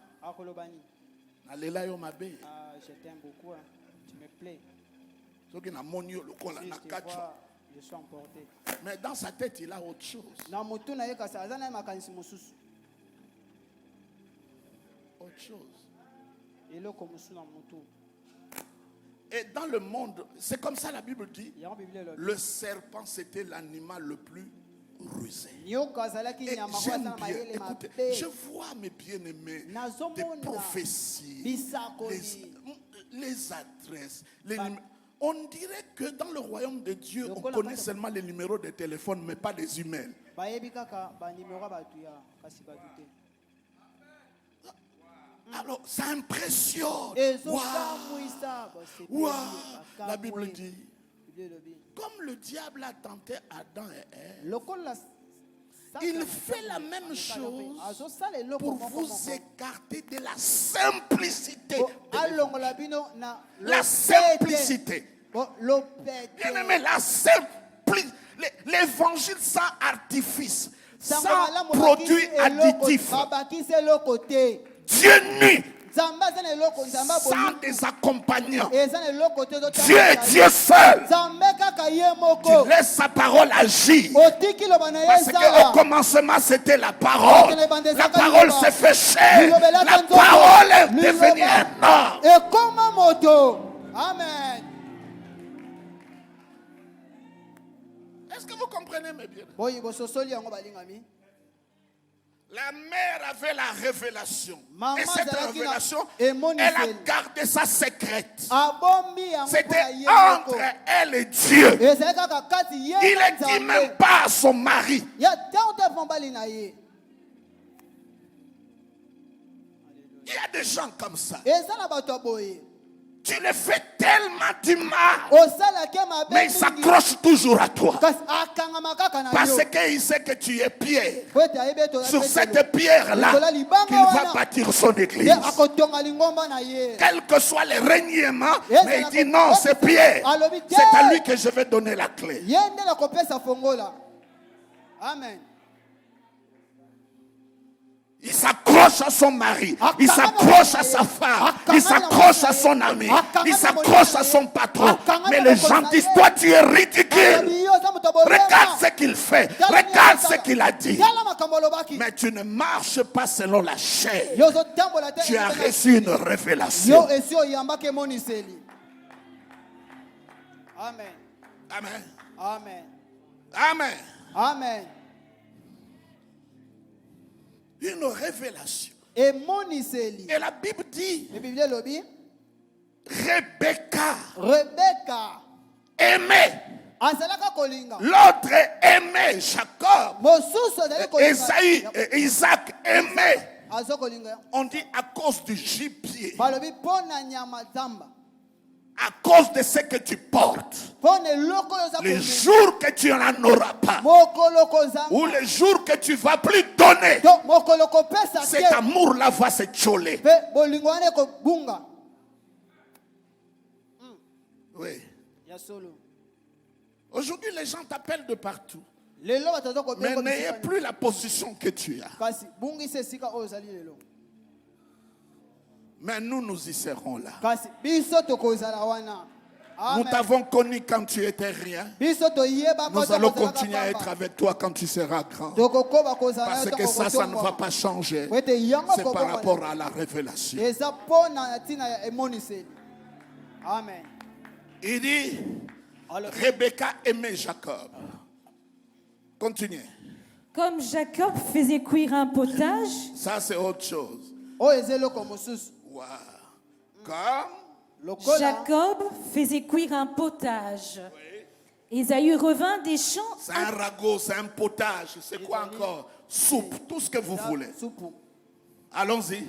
Je t'aime beaucoup, hein. Tu me plais. Je suis emporté. Mais dans sa tête, il a autre chose. Autre chose. Et dans le monde, c'est comme ça la Bible dit, le serpent c'était l'animal le plus rusé. Et j'aime bien, écoutez, je vois mes bien-aimés, des prophéties, les adresses, on dirait que dans le royaume de Dieu, on connaît seulement les numéros de téléphone, mais pas les emails. Alors, ça impressionne. Wow. La Bible dit, comme le diable a tenté Adam et Ève, il fait la même chose pour vous écarter de la simplicité. La simplicité. Bien aimé, la simplicité. L'évangile sans artifice, sans produit additif. Dieu nu, sans des accompagnants. Dieu est Dieu seul. Tu laisses sa parole agir. Parce qu'au commencement, c'était la parole. La parole s'est fait chair. La parole est devenue un homme. Amen. Est-ce que vous comprenez mes bien? La mère avait la révélation. Et cette révélation, elle a gardé ça secrète. C'était entre elle et Dieu. Il ne dit même pas à son mari. Il y a des gens comme ça. Tu le fais tellement du mal, mais il s'accroche toujours à toi. Parce qu'il sait que tu es pierre. Sur cette pierre-là, qu'il va bâtir son église. Quels que soient les régnements, mais il dit non, c'est pierre. C'est à lui que je vais donner la clé. Amen. Il s'accroche à son mari, il s'accroche à sa femme, il s'accroche à son ami, il s'accroche à son patron. Mais les gens disent, toi tu es ridicule. Regarde ce qu'il fait, regarde ce qu'il a dit. Mais tu ne marches pas selon la chair. Tu as reçu une révélation. Amen. Amen. Amen. Amen. Amen. Une révélation. Et la Bible dit, Rebecca aimait. L'autre aimait Jacob. Esaïe et Isaac aimaient. On dit à cause du gibier. À cause de ce que tu portes. Les jours que tu n'en auras pas. Ou les jours que tu ne vas plus donner. Cet amour-là va se choler. Oui. Aujourd'hui, les gens t'appellent de partout. Mais n'ayez plus la position que tu as. Mais nous y serons là. Nous t'avons connu quand tu étais rien. Nous allons continuer à être avec toi quand tu seras grand. Parce que ça ne va pas changer. C'est par rapport à la révélation. Amen. Il dit, Rebecca aimait Jacob. Continuez. Comme Jacob faisait cuire un potage. Ça c'est autre chose. Wow. Comme Jacob faisait cuire un potage. Oui. Ésaü revint des champs. C'est un ragoût, c'est un potage. C'est quoi encore? Soupe, tout ce que vous voulez. Allons-y.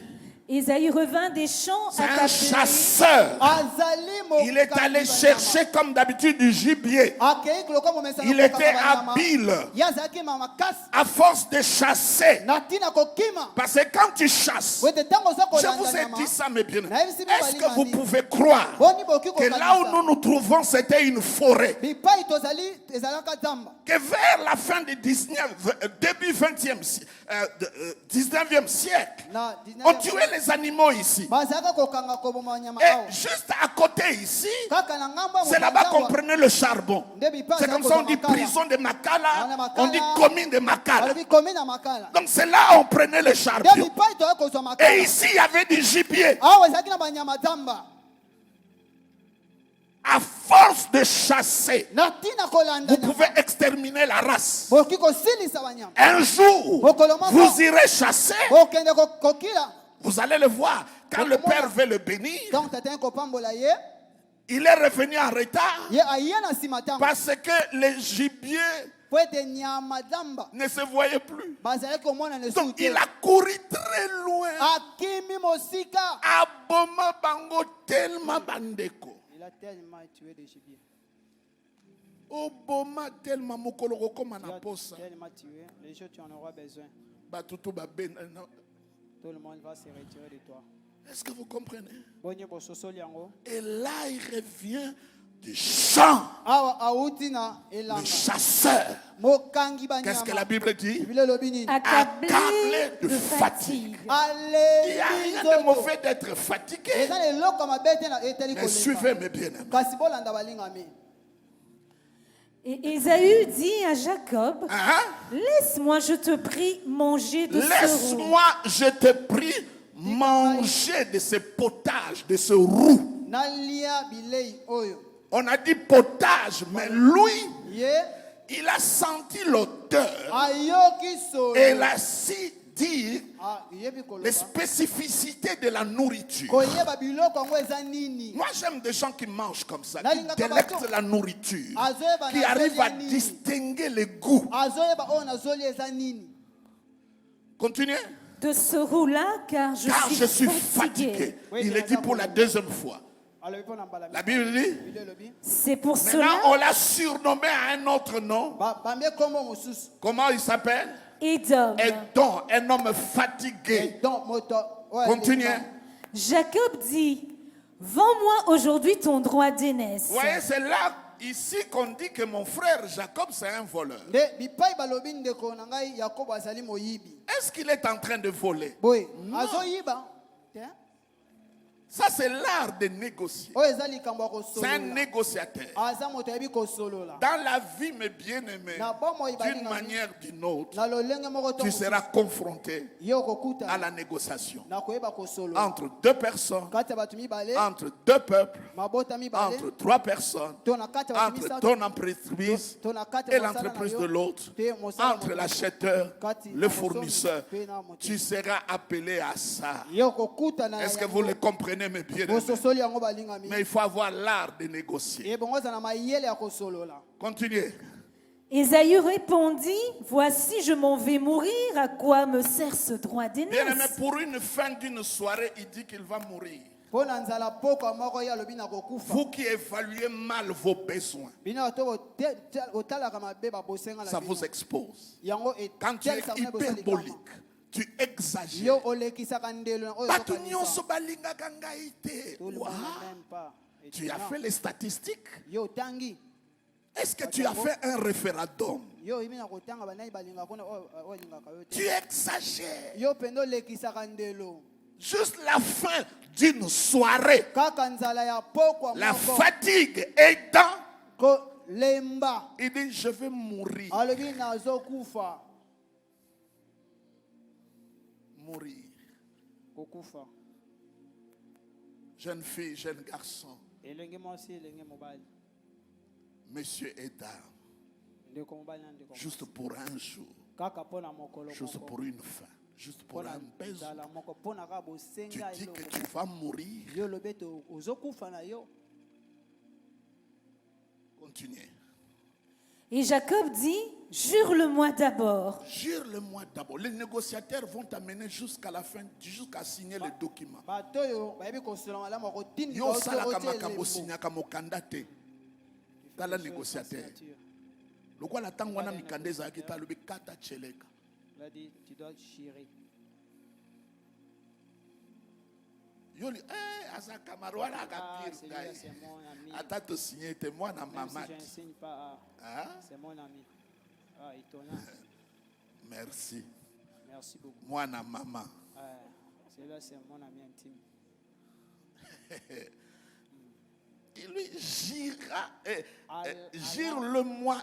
Isaïe revint des champs C'est à un Capelé. chasseur. Azali Il est allé chercher comme d'habitude du gibier. Il était habile yazaki makasi à force de chasser. na tina kokima Parce que quand tu chasses, wete tango je vous zokolanda ai nyama dit ça, mes bien. Nayebi Est-ce que vous bali pouvez croire boni boki que là où nous nous trouvons, c'était une forêt? bipai tozali ezalaka zamba Que vers la fin du début 19e siècle, na on tuait les animaux ici. bazalaka kokanga koboma nyama Et awa juste à côté ici, kaka na ngambo ya c'est là-bas qu'on mopanzi prenait le charbon. C'est comme ça on dit prison de Makala, on dit commune de Makala. balobi komi na makala Donc c'est là où on prenait le nde charbon. bipai toya kozwa Et makala ici il y avait du gibier. awa ezalaki na banyama zamba À force de chasser, na tina kolanda vous pouvez exterminer la race. boki kosilisa banyama Un jour, vous irez chasser, bokende kokila vous allez le voir. Quand le Père veut le bénir, donc tata kopambola ye il est revenu en retard ye aye na nsima ntango parce que les gibiers po ete nyama zamba ne se voyaient plus. bazalaki komona na esuki Donc te il a couru très loin. akimi mosika Aboma bango tellement bandeko. il a tellement tué des gibiers Oboma tellement mokoloko comme il a na posa. tellement tué les gens tu en auras besoin Batutu ba ben. tout le monde va se retirer de toi Est-ce que vous comprenez? bonye bososoli yango Et là il revient du champ. awa auti na Le elanga chasseur. mokangi Qu'est-ce que la banyama Bible dit? bibile elobi nini Accablé Accablé de de fatigue. fatigue. Il n'y a alebi rien de nzoto mauvais d'être fatigué. eza na eloko mabe te na eteli Mais suivez koleka mes bien-aimés. kasi bolanda balingami Et Ésaü dit à Jacob, Hein? laisse-moi, je te prie, manger de ce roux. Laisse-moi, je te prie, manger de ce potage, de ce roux. nalia bilei oyo On a dit potage, mais lui, ye il a senti l'odeur. ayoki solo Et il a si dit yebi les koloba spécificités de la nourriture. koyeba biloko yango eza nini Moi, j'aime des gens qui mangent comme ça, qui Nalinga délectent kabato. la nourriture, azoyeba qui na arrivent à zoli ya nini. distinguer les goûts. azoyeba oyo nazoli eza nini Continuez. De ce roux-là, car Car je suis fatigué. fatigué. Oui, Il c'est est dit pour la deuxième fois. alobi mpo na mbala La Bible dit, bibile elobi C'est pour maintenant cela, on l'a surnommé à un autre nom. bambe kombo mosusu Comment il s'appelle? Édom. Edom, un homme fatigué. donc moto oyo Continuez. aleba. Jacob dit, vends-moi aujourd'hui ton droit d'aînesse. Vous voyez, c'est là, ici, qu'on dit que mon frère Jacob, c'est un voleur. nde bipai balobi ndeko na ngai yakobo azali moyibi Est-ce qu'il est en train de voler? boye azoyiba te Ça, c'est l'art de négocier. oyo eza likambo ya C'est un kosolola négociateur. aza moto ayebi kosolola Dans la vie, mes bien-aimés, na bomoi d'une balingami manière ou d'une autre, na lolenge moko to tu mosusu, seras confronté ye à okokutana la négociation na koyeba kosolola entre deux personnes, kati ya bato mibale entre deux peuples, mabota mibale entre trois personnes, to na kati ya bato entre misato ton entreprise to na kati et ya mosala na l'entreprise yo, de l'autre, te mosala entre moto l'acheteur, kati le na fournisseur, mosomi, pe na moto. tu seras appelé à ça. ye okokutana na Est-ce que yango. vous le comprenez, mes bien-aimés? bososoli yango balingami Mais il faut avoir l'art de négocier. ye bongo oza na mayele ya kosolola Continuez. Ésaü répondit, voici, je m'en vais mourir, à quoi me sert ce droit Bien-aimé, d'aînesse? pour une fin d'une soirée, il dit qu'il va mourir. mpo na nzala pokwa moko ye alobi na kokufa Vous qui évaluez mal vos besoins, bino bato botalaka mabe babosenga ça na vous bino expose. yango Quand tu es etelisaka bino bosa hyperbolique, likama. tu exagères. yo olekisaka ndelo na oyo Bato ezokanisa. nyonso balingaka ngai te. Tout le monde Ouah. n'aime pas. Et Tu as non. fait les statistiques? yo tangi Est-ce que tu as fait un référendum? yo oyebi na kotanga banai balingaka kuna oyo olingaka yo Tu te exagères. yo mpenza olekisaka ndelo Juste la fin d'une soirée, kaka nzala ya pokwa la moko fatigue étant, kolemba il dit je vais mourir. alobi nazokufa Mourir. kokufa Jeune fille, jeune garçon, elenge mwasi elenge mobali monsieur et dame, ndeko mobali na ndeko juste pour un jour, kaka mpo na mokolo juste moko pour une fin, juste pour mpo na un besoin. nzala moko mpo na kaka Tu bosenga dis que eloko tu vas mourir. yo lobi ete ozokufa na yo Continuez. Et Jacob dit, jure-le-moi d'abord. Jure-le-moi d'abord. Les négociateurs vont t'amener jusqu'à la fin, jusqu'à signer les documents. bato oyo bayebi kosolanga malamu bakotindika Yo sala otia kama kambo elembo. sinya kama okanda te. Tala négociateur. Lokola tango wana mikanda ezalaki talobi kata cheleka. Il a dit, tu dois chirer. Yoli, asa kamaro wana kapir Celui-là, ngai. c'est mon ami. Ata to signer te mwana Même si maman. je n'enseigne pas, Hein? c'est mon ami. Ah, étonnant. Merci. Merci beaucoup. Mwana maman. Celui-là, c'est mon ami intime. Il lui jira, jure-le-moi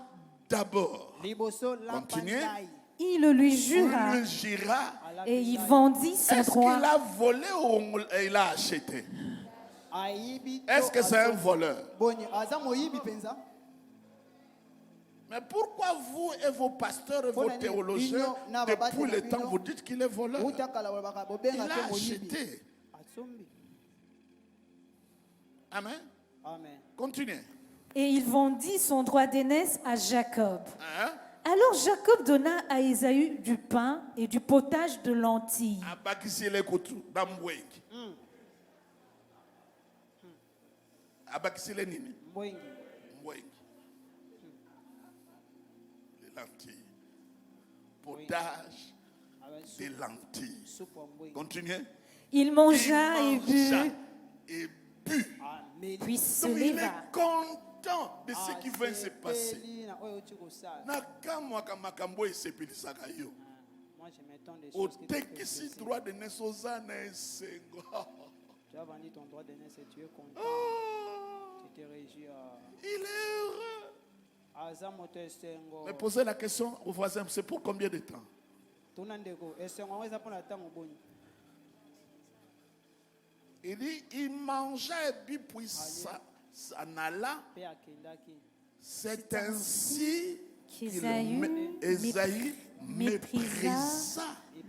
d'abord. Liboso Continuez. lampandai. Il le lui Il jura lui jira. et il vendit son Est-ce droit. qu'il a volé ou il a acheté? Ayibi to Est-ce que c'est un azo- voleur? Boni, aza moyibi penza. Mais pourquoi vous et vos pasteurs et vos Bonani, théologiens, bino, na babate depuis na le temps, bino, vous dites qu'il est voleur? Utakala balobaka Il bobenga a te moyibi. acheté. Atsombi. Amen. Amen. Continuez. Et il vendit son droit d'aînesse à Jacob. Hein? Alors Jacob donna à Ésaü du pain et du potage de lentilles. Abakisi le kutu damwengi. Abakisi le nini? Mwengi. Mwengi. Les lentilles. Potage Avec des lentilles. soupe en mwengi. Continuez. Il mangea et Il but, mangea et but. Amen. puis se Donc il est leva. content de ce qui vient se passer. Asepeli na oyo oti kosala. Nakamwaka makambo esepelisaka yo. Moi, je m'attends des choses qui te font Otekisi plaisir. droit de naissance oza na esengo. Tu as vendu ton droit d'aînesse et tu es content. Oh, Tu te réjouis. il est heureux. Aza moto esengo. Mais posez la question au voisin, c'est pour combien de temps? Tuna ndeko esengo yango eza mpona ntango boni. Il dit, il mangeait et puis s'en alla. Mpe akendaki. C'est ainsi qu'Ésaü Ésaü méprisa méprisa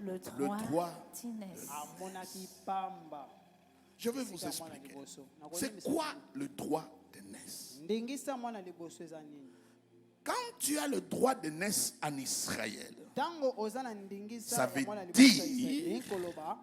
le le droit droit. d'aînesse. Amonaki pamba. Je vais vous Esika mwana expliquer. liboso. C'est quoi le droit d'aînesse? Ndingisa mwana liboso eza nini? Quand tu as le droit d'aînesse en Israël, Tango oza na ndingisa Ça ya veut mwana liboso ya dire Israeli, ekoloba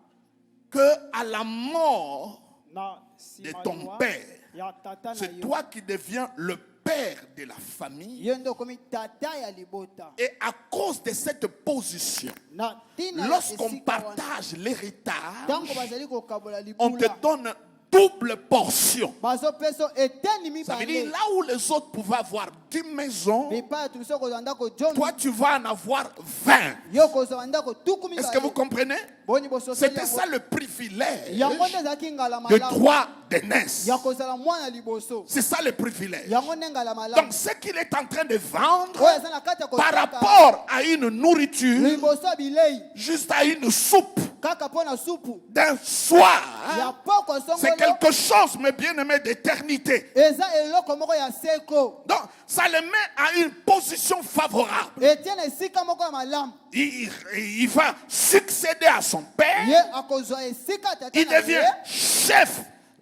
que à la mort na de nsima ton liwa père, ya tata na c'est yo. toi qui deviens le père de la famille. Yo nde okomi tata ya libota. Et à cause de cette position, Na tina ya lorsqu'on esika wana. partage l'héritage, Tango bazali kokabola on te libula. donne double portion. Bazopesa eteni Ça veut dire mibale. là où les autres pouvaient avoir 10 maisons, Mipa tu so kozwa ndako jomi. toi tu vas en avoir 20. Yo kozwa ndako tuku Est-ce que vous mibale. comprenez? Boni boso C'était ça le privilège yango nde ezalaki ngala de malamu. droit d'aînesse. Ya kozala mwana liboso. C'est ça le privilège. Yango nde ngala malamu. Donc ce qu'il est en train de vendre Oyo eza na kati ya par koteka. rapport à une nourriture, Liboso ya bilei. juste à une soupe Kaka mpo na supu. d'un soir, Ya poko c'est songolo. quelque chose, mes bien-aimés, d'éternité. Eza eloko moko ya seko. Donc ça le met à une position favorable. Etie na esika moko ya malamu. Il va succéder à son père. Ye akozwa esika tata Il na devient ye. chef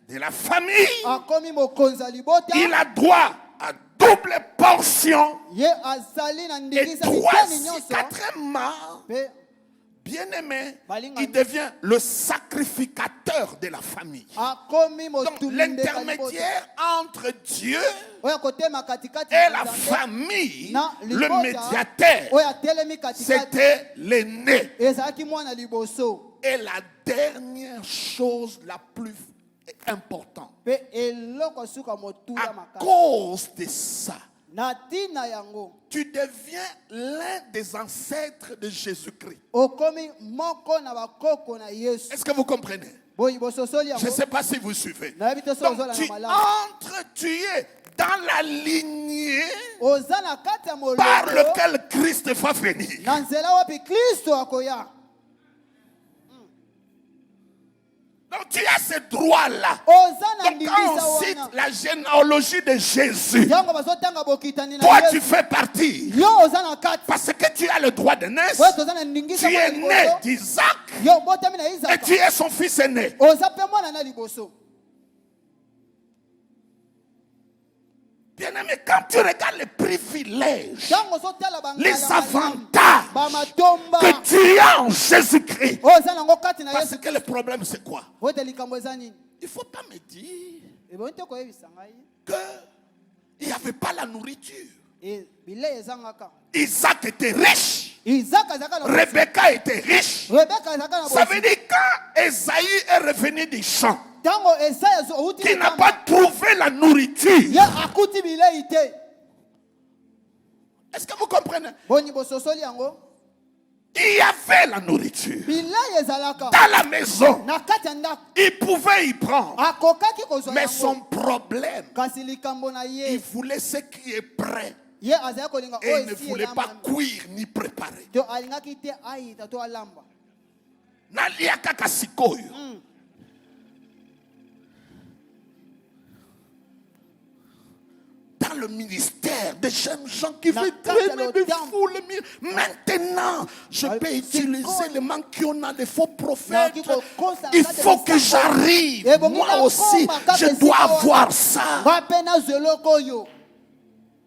de la famille. Akomi mokonzi ya libota. Il a droit à double portion. Ye azali na Et ndingisa miteni nyonso. quatrièmement, Pe bien-aimé, Balinga. il devient le sacrificateur de la famille. akomi Donc motumbi mbeka libota. l'intermédiaire entre Dieu Oyo akotema katikati et ya la Nzambe famille, na le libota, médiateur, oyo atelemi katikati c'était l'aîné. ezalaki mwana liboso. Et la dernière chose la plus importante, Pe eloko suka motuya à makasi. cause de ça, Na tina yango tu deviens l'un des ancêtres de Jésus-Christ. okomi moko na bakoko na Yesu. Est-ce que vous comprenez? Boyi bososoli yango. Je ne sais pas si vous suivez. Nayebi te so Donc ozola na tu malamu. entres, tu es dans la lignée Oza na kati ya molongo par lequel Christ va venir. na nzela wapi Kristo akoya. Donc tu as ce droit-là. Oza na Donc quand ndingisa on cite wana. la généalogie de Jésus, Yango bazotanga bokitani na toi tu Yesu. fais partie. Yo oza na kati. Parce que tu as le droit de naître. Oyo toza na ndingisa Tu es mwana né liboso. d'Isaac Yo botami na et Isaka. tu es son fils aîné. Oza pe mwana na liboso. Bien-aimé, quand tu regardes les privilèges, ntango ozotala bangala les malamu, avantages bamatomba que tu as en Jésus-Christ, oyo eza nango kati na parce Yesu que le problème c'est quoi? po ete likambo eza nini Il ne faut pas me dire ebongi te koyebisa ngai qu'il n'y avait pas la nourriture. bilei ezangaka. Isaac était riche. Isaac azalaka na Rebecca était riche. Rebeka azalaka na Ça veut dire quand Esaïe est revenu du champ, ntango Esaya outi qu'il n'a pas trouvé la nourriture. ye akuti bilei te. Est-ce que vous comprenez? Boni bososoli yango Il y avait la nourriture. bilei ezalaka Dans la maison, na kati ya ndako il pouvait y prendre. akokaki kozwa Mais son yango problème, kasi likambo na il ye voulait ce qui est prêt. ye azali kolinga Et oyo il ne esi voulait pas elamba cuire ni préparer. to alingaki te ayita to alamba. Nalia kaka sikoyo. Dans le ministère, des jeunes gens qui veulent traîner des foules. Maintenant, je peux utiliser les mains qui ont des faux prophètes. Il faut que j'arrive. Moi aussi, je dois avoir ça. Wapena zeloko oyo.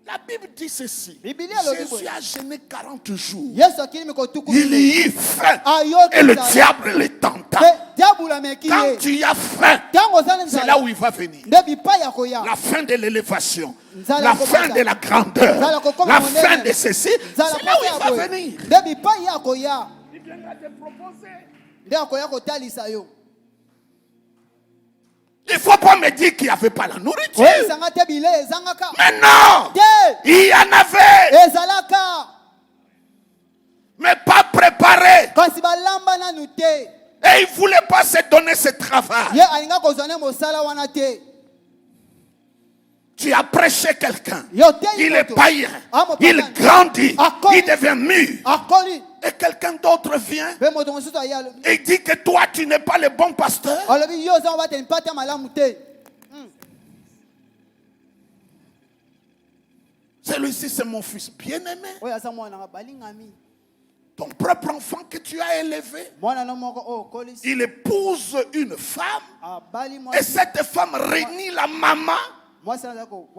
La Bible dit ceci. Biblia Jésus a jeûné 40 jours. Yesu akili mikotuku. Il y eut faim. Ayoki Et le nzala. diable le tenta. Diable la meki Quand ye. tu as faim, Tango zana c'est nzala. là où il va venir. Nde bipai ya koya. La fin de l'élévation, Nzala la kokota. fin de la grandeur, Nzala kokoma la monene. fin de ceci, Nzala c'est là où koya il va koya. venir. Nde bipai ya koya. Il viendra te proposer. Nde akoya kotalisa yo. Il ne faut pas me dire qu'il n'y avait pas la nourriture. Oyo sanga te bilei ezangaka. Mais non, Te il y en avait, ezalaka. mais pas préparé. Kasi balamba nanu te. Et il ne voulait pas se donner ce travail. Ye alinga kozwa ne mosala wana te. Tu as prêché quelqu'un. Yo te Il est moto. païen. Amo Il pagani. grandit. Akoli. Il devient mûr. Akoli. Et quelqu'un d'autre vient Be moto mosusu aye alobi. et dit que toi, tu n'es pas le bon pasteur. Alobi yo za wate mpata malamu te. Celui-ci, c'est mon fils bien-aimé. Oyo asa mwana nga balingami. Ton propre enfant que tu as élevé. Mwana no moko o kolisi. Il épouse une femme. Abali Et mwasi. cette femme réunit la maman Mwasi na zako.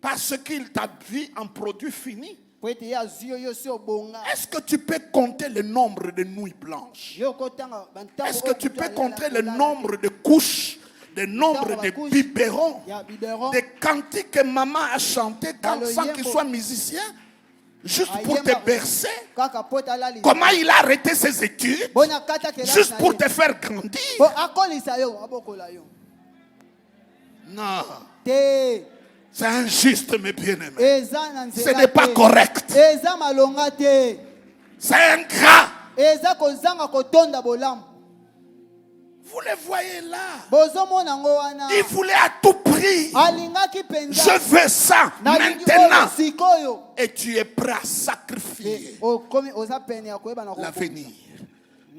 parce qu'il t'a vu en produit fini. Po ete ye azwi yo yo si obonga. Est-ce que tu peux compter le nombre de nouilles blanches? Yo kotanga bantango. Est-ce que tu peux compter le nombre de couches, le nombre de biberons, Ya biberon. des cantiques que maman a chanté sans qu'il soit musicien, juste pour te bercer? Kaka pota lali. Comment il a arrêté ses études Bona kata ke juste pour te faire grandir? Po akolisa yo abokola yo. Non, Te. c'est injuste, mes bien-aimés. Eza na nzela. Ce n'est pas te. correct. Eza malonga te. C'est ingrat. Eza kozanga kotonda bolamu. Vous le voyez là. Bozomona ngo wana. Il voulait à tout prix. Alingaki penza. Je veux ça Nalingi maintenant. oyo sikoyo. Et tu es prêt à sacrifier Okomi oza pene ya koyeba na l'avenir.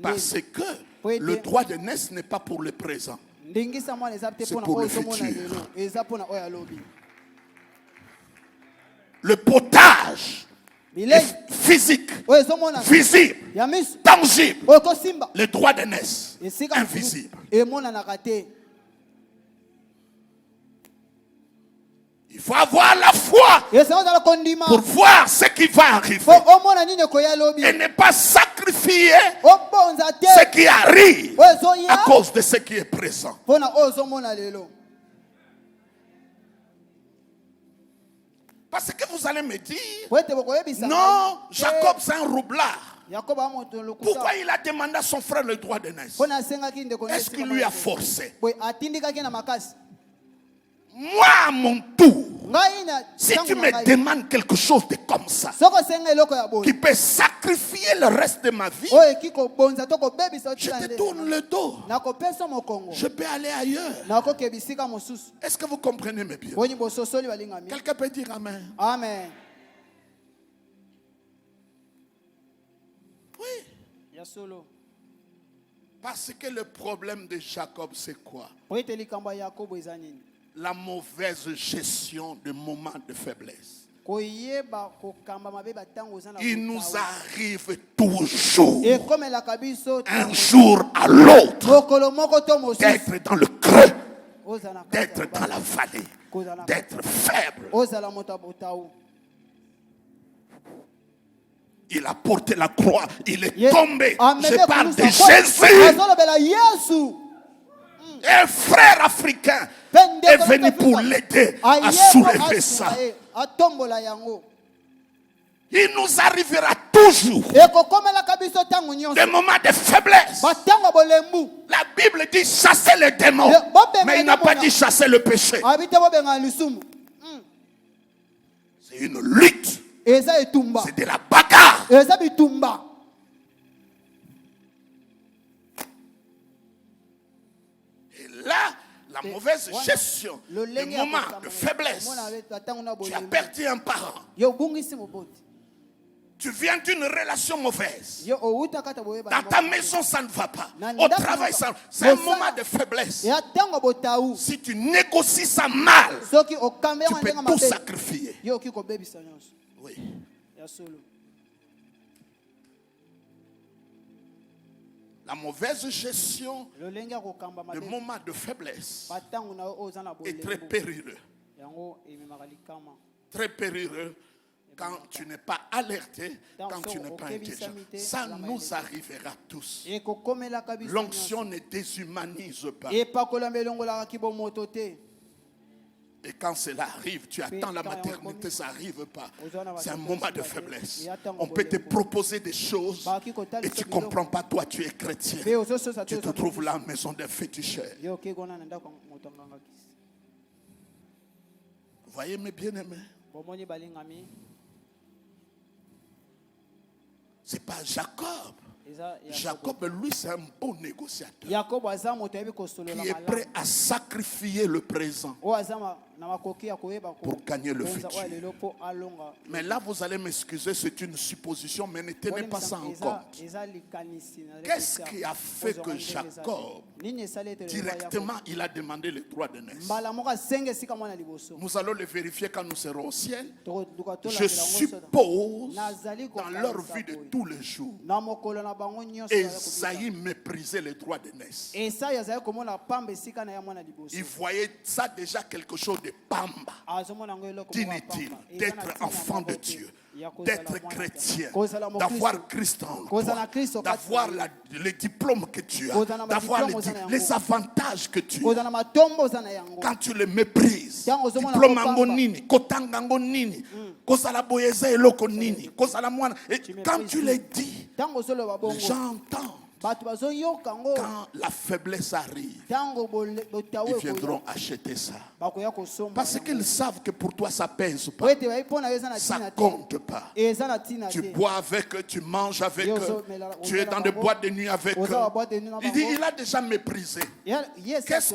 Parce que le droit de naissance n'est pas pour le présent. ndingisa mwana eza te C'est pona pour le oyo zomona futur. lelo. Eza pona oyo alobi. Le potage Bilei est physique, oyo zomona visible, ya misu. tangible. Oyo kosimba. Le droit de naissance, Esika invisible. emonanaka te. Il faut avoir la foi Esa ozala kondima. pour voir ce qui va arriver. Po omona nini koya lobi. Et ne pas sacrifier Obonza te. ce qui arrive Oyo à zoya. cause de ce qui est présent. Pona oyo zomona lelo. Parce que vous allez me dire, Po ete bokoyebisa. non, Jacob c'est un roublard. Yakoba amoto lokusa. Pourquoi il a demandé à son frère le droit de naissance? Pona asengaki ndeko Est-ce qu'il lui a forcé? Po atindikaki na makasi. Moi, à mon tour, Ngai na si tango tu na me ngai. demandes quelque chose de comme ça, Soko senga eloko ya boye. qui peut sacrifier le reste de ma vie, Oyo ekiko bonza to kobebisa je otika te nde. tourne le dos. Nakopesa mokongo. Je peux aller ailleurs. Nakokebisika mosusu. Est-ce que vous comprenez mes bien? Boni bososoli balingami. Quelqu'un peut dire Amen. Amen. Oui. Ya solo. Parce que le problème de Jacob, c'est quoi? Po ete likambo ya Yakobo eza nini? La mauvaise gestion de moments de faiblesse. Koyeba kokamba mabe batango eza na. Il nous arrive toujours, Ekomelaka biso un jour à l'autre, mokolo moko to mosusu. d'être dans le creux. d'être dans la vallée, d'être faible. Il a porté la croix, il est tombé. Je parle de Jésus. Un frère africain est venu pour l'aider à soulever ça. Il nous arrivera toujours des moments de faiblesse. La Bible dit chasser les démons, mais il n'a pas dit chasser le péché. C'est une lutte. C'est de la bagarre. Et là, la mauvaise gestion, le moment de faiblesse, tu as perdu un parent. Tu viens d'une relation mauvaise. Dans ta maison, ça ne va pas. Au travail, c'est un moment de faiblesse. Si tu négocies ça mal, tu peux tout sacrifier. Oui. La mauvaise gestion de moments de faiblesse est très périlleux. Très périlleux quand tu n'es pas alerté, quand tu n'es pas intelligent. Ça nous arrivera tous. L'onction ne déshumanise pas. Et quand cela arrive, tu attends la maternité, ça n'arrive pas. C'est un moment de faiblesse. On peut te proposer des choses et tu ne comprends pas, toi tu es chrétien. Tu te trouves là à la maison d'un féticheur. Vous voyez mes bien-aimés? Ce n'est pas Jacob. Jacob, lui, c'est un bon négociateur qui est prêt à sacrifier le présent pour gagner le futur. Mais là, vous allez m'excuser, c'est une supposition, mais ne tenez pas ça en compte. Qu'est-ce qui a fait que Jacob, directement, il a demandé le droit de naissance? Nous allons le vérifier quand nous serons au ciel. Je suppose, dans leur vie de tous les jours, Esaïe méprisait les droits de naissance. Il voyait ça déjà quelque chose de pamba, d'inutile, d'être enfant de Dieu, d'être chrétien, d'avoir Christ en toi, d'avoir les diplômes que tu as, d'avoir les avantages que tu as. Quand tu les méprises, diplôme ango nini, kotanga ango nini, kozala boyeza eloko nini, kozala mwana, et quand tu les dis, les gens entendent. Quand la faiblesse arrive, ils viendront acheter ça. Parce qu'ils savent que pour toi ça pèse pas. Ça compte pas. Tu bois avec eux, tu manges avec eux, tu es dans des boîtes de nuit avec eux. Il dit, il a déjà méprisé. Qu'est-ce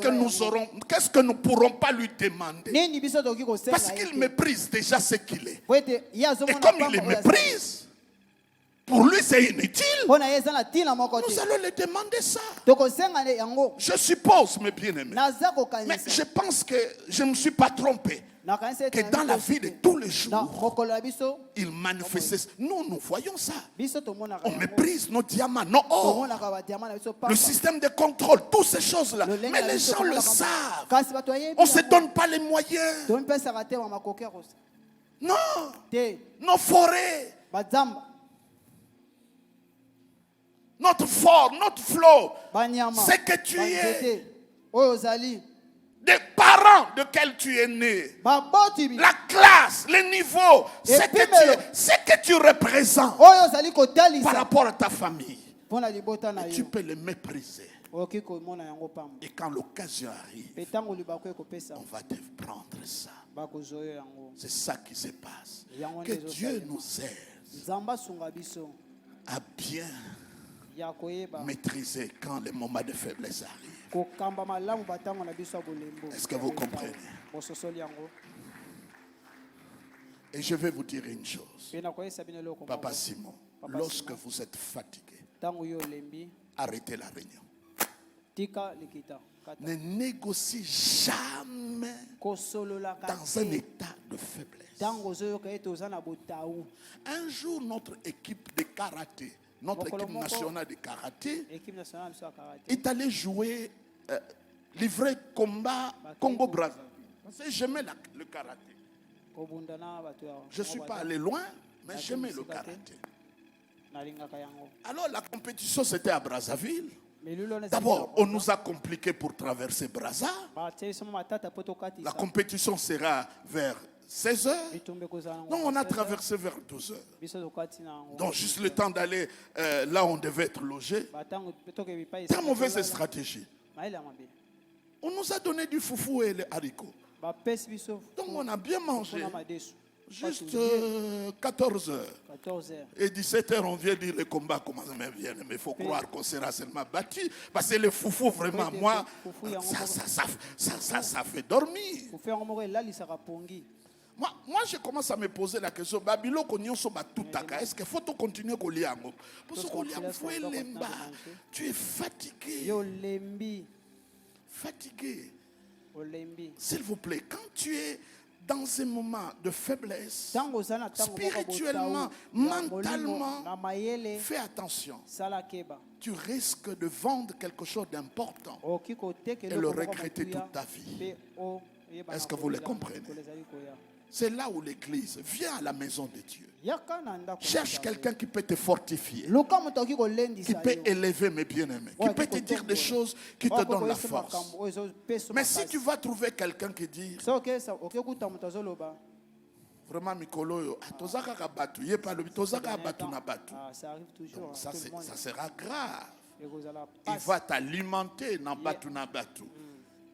que nous pourrons pas lui demander? Parce qu'il méprise déjà ce qu'il est. Et comme il les méprise, pour lui, c'est inutile. Nous allons lui demander ça. Je suppose, mes bien-aimés. Mais je pense que je ne me suis pas trompé. Que dans la vie de tous les jours, il manifestait. Nous voyons ça. On méprise nos diamants, nos or, le système de contrôle, toutes ces choses-là. Mais les gens le savent. On ne se donne pas les moyens. Non. Nos forêts. Notre fort, notre flot, c'est que tu es des parents de quels tu es né, la classe, le niveau, ce que tu représentes par rapport à ta famille. Et tu peux les mépriser. Et quand l'occasion arrive, on va te prendre ça. C'est ça qui se passe. Que Dieu nous aide à bien maîtriser quand les moments de faiblesse arrivent. Est-ce que vous comprenez? Et je vais vous dire une chose. Papa Simon, lorsque vous êtes fatigué, arrêtez la réunion. Ne négocie jamais dans un état de faiblesse. Un jour, notre équipe de karaté, notre équipe nationale de karaté, est allée jouer livrer combat Congo-Brazzaville. Parce que j'aimais le karaté. Je ne suis pas allé loin, mais j'aimais le karaté. Alors la compétition c'était à Brazzaville. D'abord, on nous a compliqué pour traverser Brazza. La compétition sera vers 16h. Donc on a traversé vers 12h. Donc juste le temps d'aller là où on devait être logé. Très mauvaise stratégie. On nous a donné du foufou et les haricots. Donc on a bien mangé. Juste 14h. Et 17h, on vient dire le combat commence. Mais il faut croire qu'on sera seulement battu. Parce que le foufou, vraiment, moi, ça fait dormir. Moi, je commence à me poser la question. Est-ce qu'il faut continuer à lire? Parce que tu es fatigué. Fatigué. S'il vous plaît, quand tu es dans un moment de faiblesse, spirituellement, mentalement, fais attention. Tu risques de vendre quelque chose d'important et le regretter toute ta vie. Est-ce que vous le comprenez? C'est là où l'église vient à la maison de Dieu. Cherche quelqu'un qui peut te fortifier, qui peut élever mes bien-aimés, qui peut te dire des choses qui te donnent la force. Mais si tu vas trouver quelqu'un qui dit vraiment Mikolo, ça sera grave. Il va t'alimenter dans batu na batu.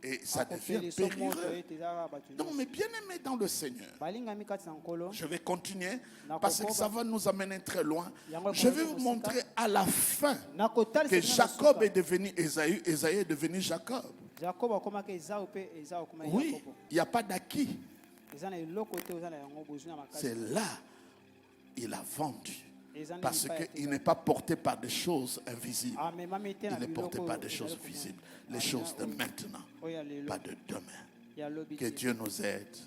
Et ça devient périlleux. Donc, mes bien-aimés dans le Seigneur, je vais continuer parce que ça va nous amener très loin. Je vais vous montrer à la fin que Jacob est devenu Ésaü, Ésaü est devenu Jacob. Oui, il n'y a pas d'acquis. C'est là il a vendu. Parce qu'il n'est pas porté par des choses invisibles. Il est porté par des choses visibles. Les choses de maintenant, pas de demain. Que Dieu nous aide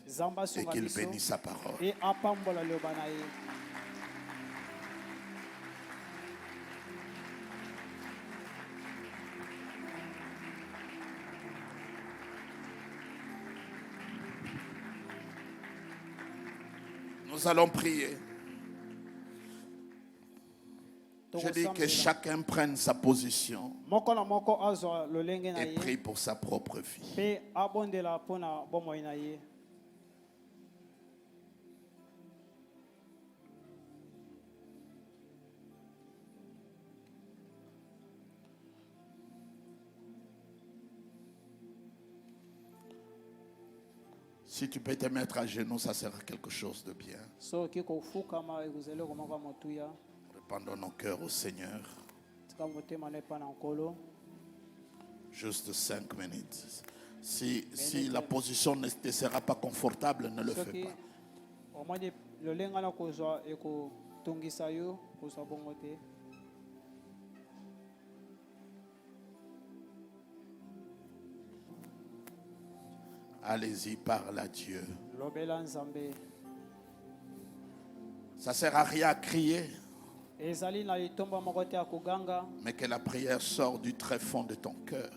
et qu'il bénisse sa parole. Nous allons prier. Je dis que chacun prenne sa position et prie pour sa propre vie. Si tu peux te mettre à genoux, ça sera quelque chose de bien. Répandons nos cœurs au Seigneur. Juste 5 minutes. Si la position ne te sera pas confortable, ne le fais pas. Allez-y, parle à Dieu. Ça ne sert à rien à crier. Mais que la prière sorte du très fond de ton cœur.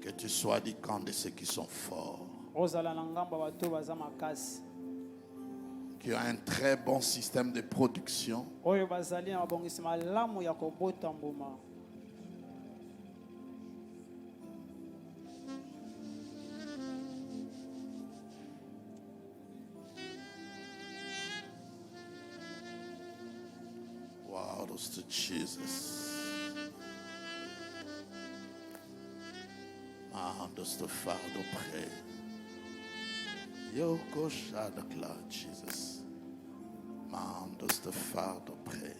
Que tu sois du camp de ceux qui sont forts. Qui ont un très bon système de production. To Jesus. Mandos de fardeau près. Yoko Shadakla, Jesus. Mandos de fardeau près.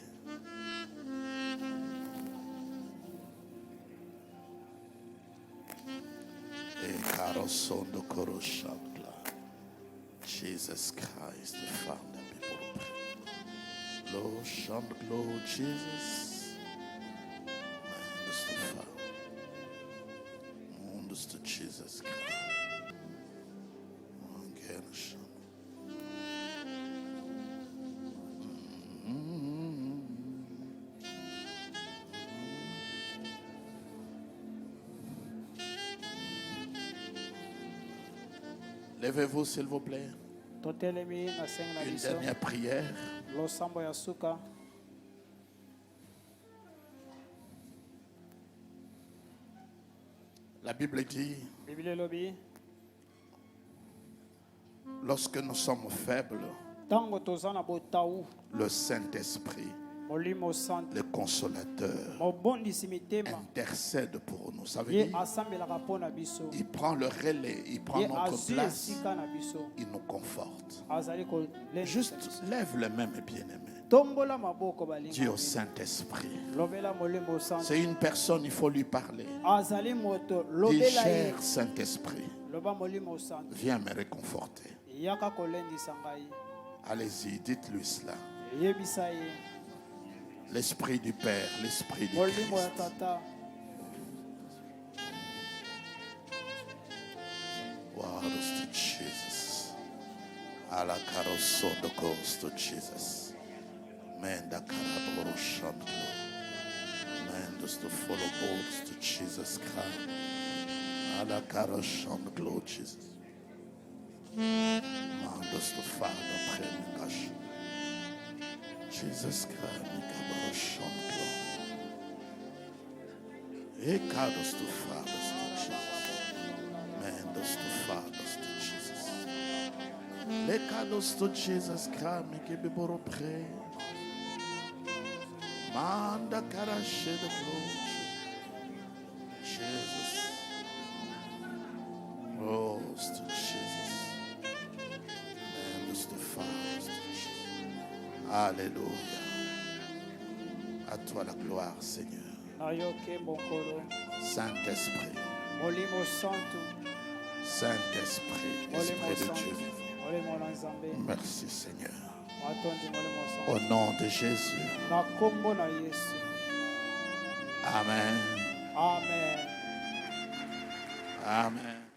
Et Karoson de Koroshadakla. Jesus Christ, the Father, people pray. Lord, shout Lord Jesus. Mandos to Father. Mandos to Jesus Christ. Again, shout. Levez-vous, s'il vous plaît. totelemi na sengi na Une biso dernière prière. losambo ya suka. La Bible dit, Biblia elobi lorsque nous sommes faibles, ntango toza na botau le Saint-Esprit, molimo santo le Consolateur, mobondisi mitema intercède pour nous. Ça veut ye dire, asambelaka mpo na biso il prend le relais, il prend ye notre azwi place, esika na biso il nous conforte. azali kolendisa Juste biso. lève les mains, mes bien-aimés. tombola maboko Dis au balinga Saint-Esprit. lobela molimo santo C'est une personne, il faut lui parler. azali moto Dis, lobela ye cher Saint-Esprit, loba molimo santo viens me réconforter. yaka kolendisa ngai Allez-y, dites-lui cela. yebisa ye L'Esprit du Père, l'Esprit du molimo ya Christ. tata Wow, to Jesus. Ala carosso do costo Jesus. Menda caraboro shandlo. Mendos to follow boats to Jesus Christ. Ala caro shandlo Jesus. Mandos to Father premicash. Jesus Christ, Mikabaro shandlo. E caros to fathers to Jesus. Mendos to fathers to Jesus. Le cados to Jesus Christ, Mikabaro pray. Manda karashe the glory. Jesus. Rose to Jesus. Mendos to fathers to Jesus. Alléluia. À toi la gloire, Seigneur. nayoke mokolo Saint-Esprit, molimo santo Saint-Esprit, molimo Esprit de santo Dieu vivant. molimo na nzambe Merci Seigneur. matondi molimo santo Au nom de Jésus. na kombo na yesu Amen. amen Amen.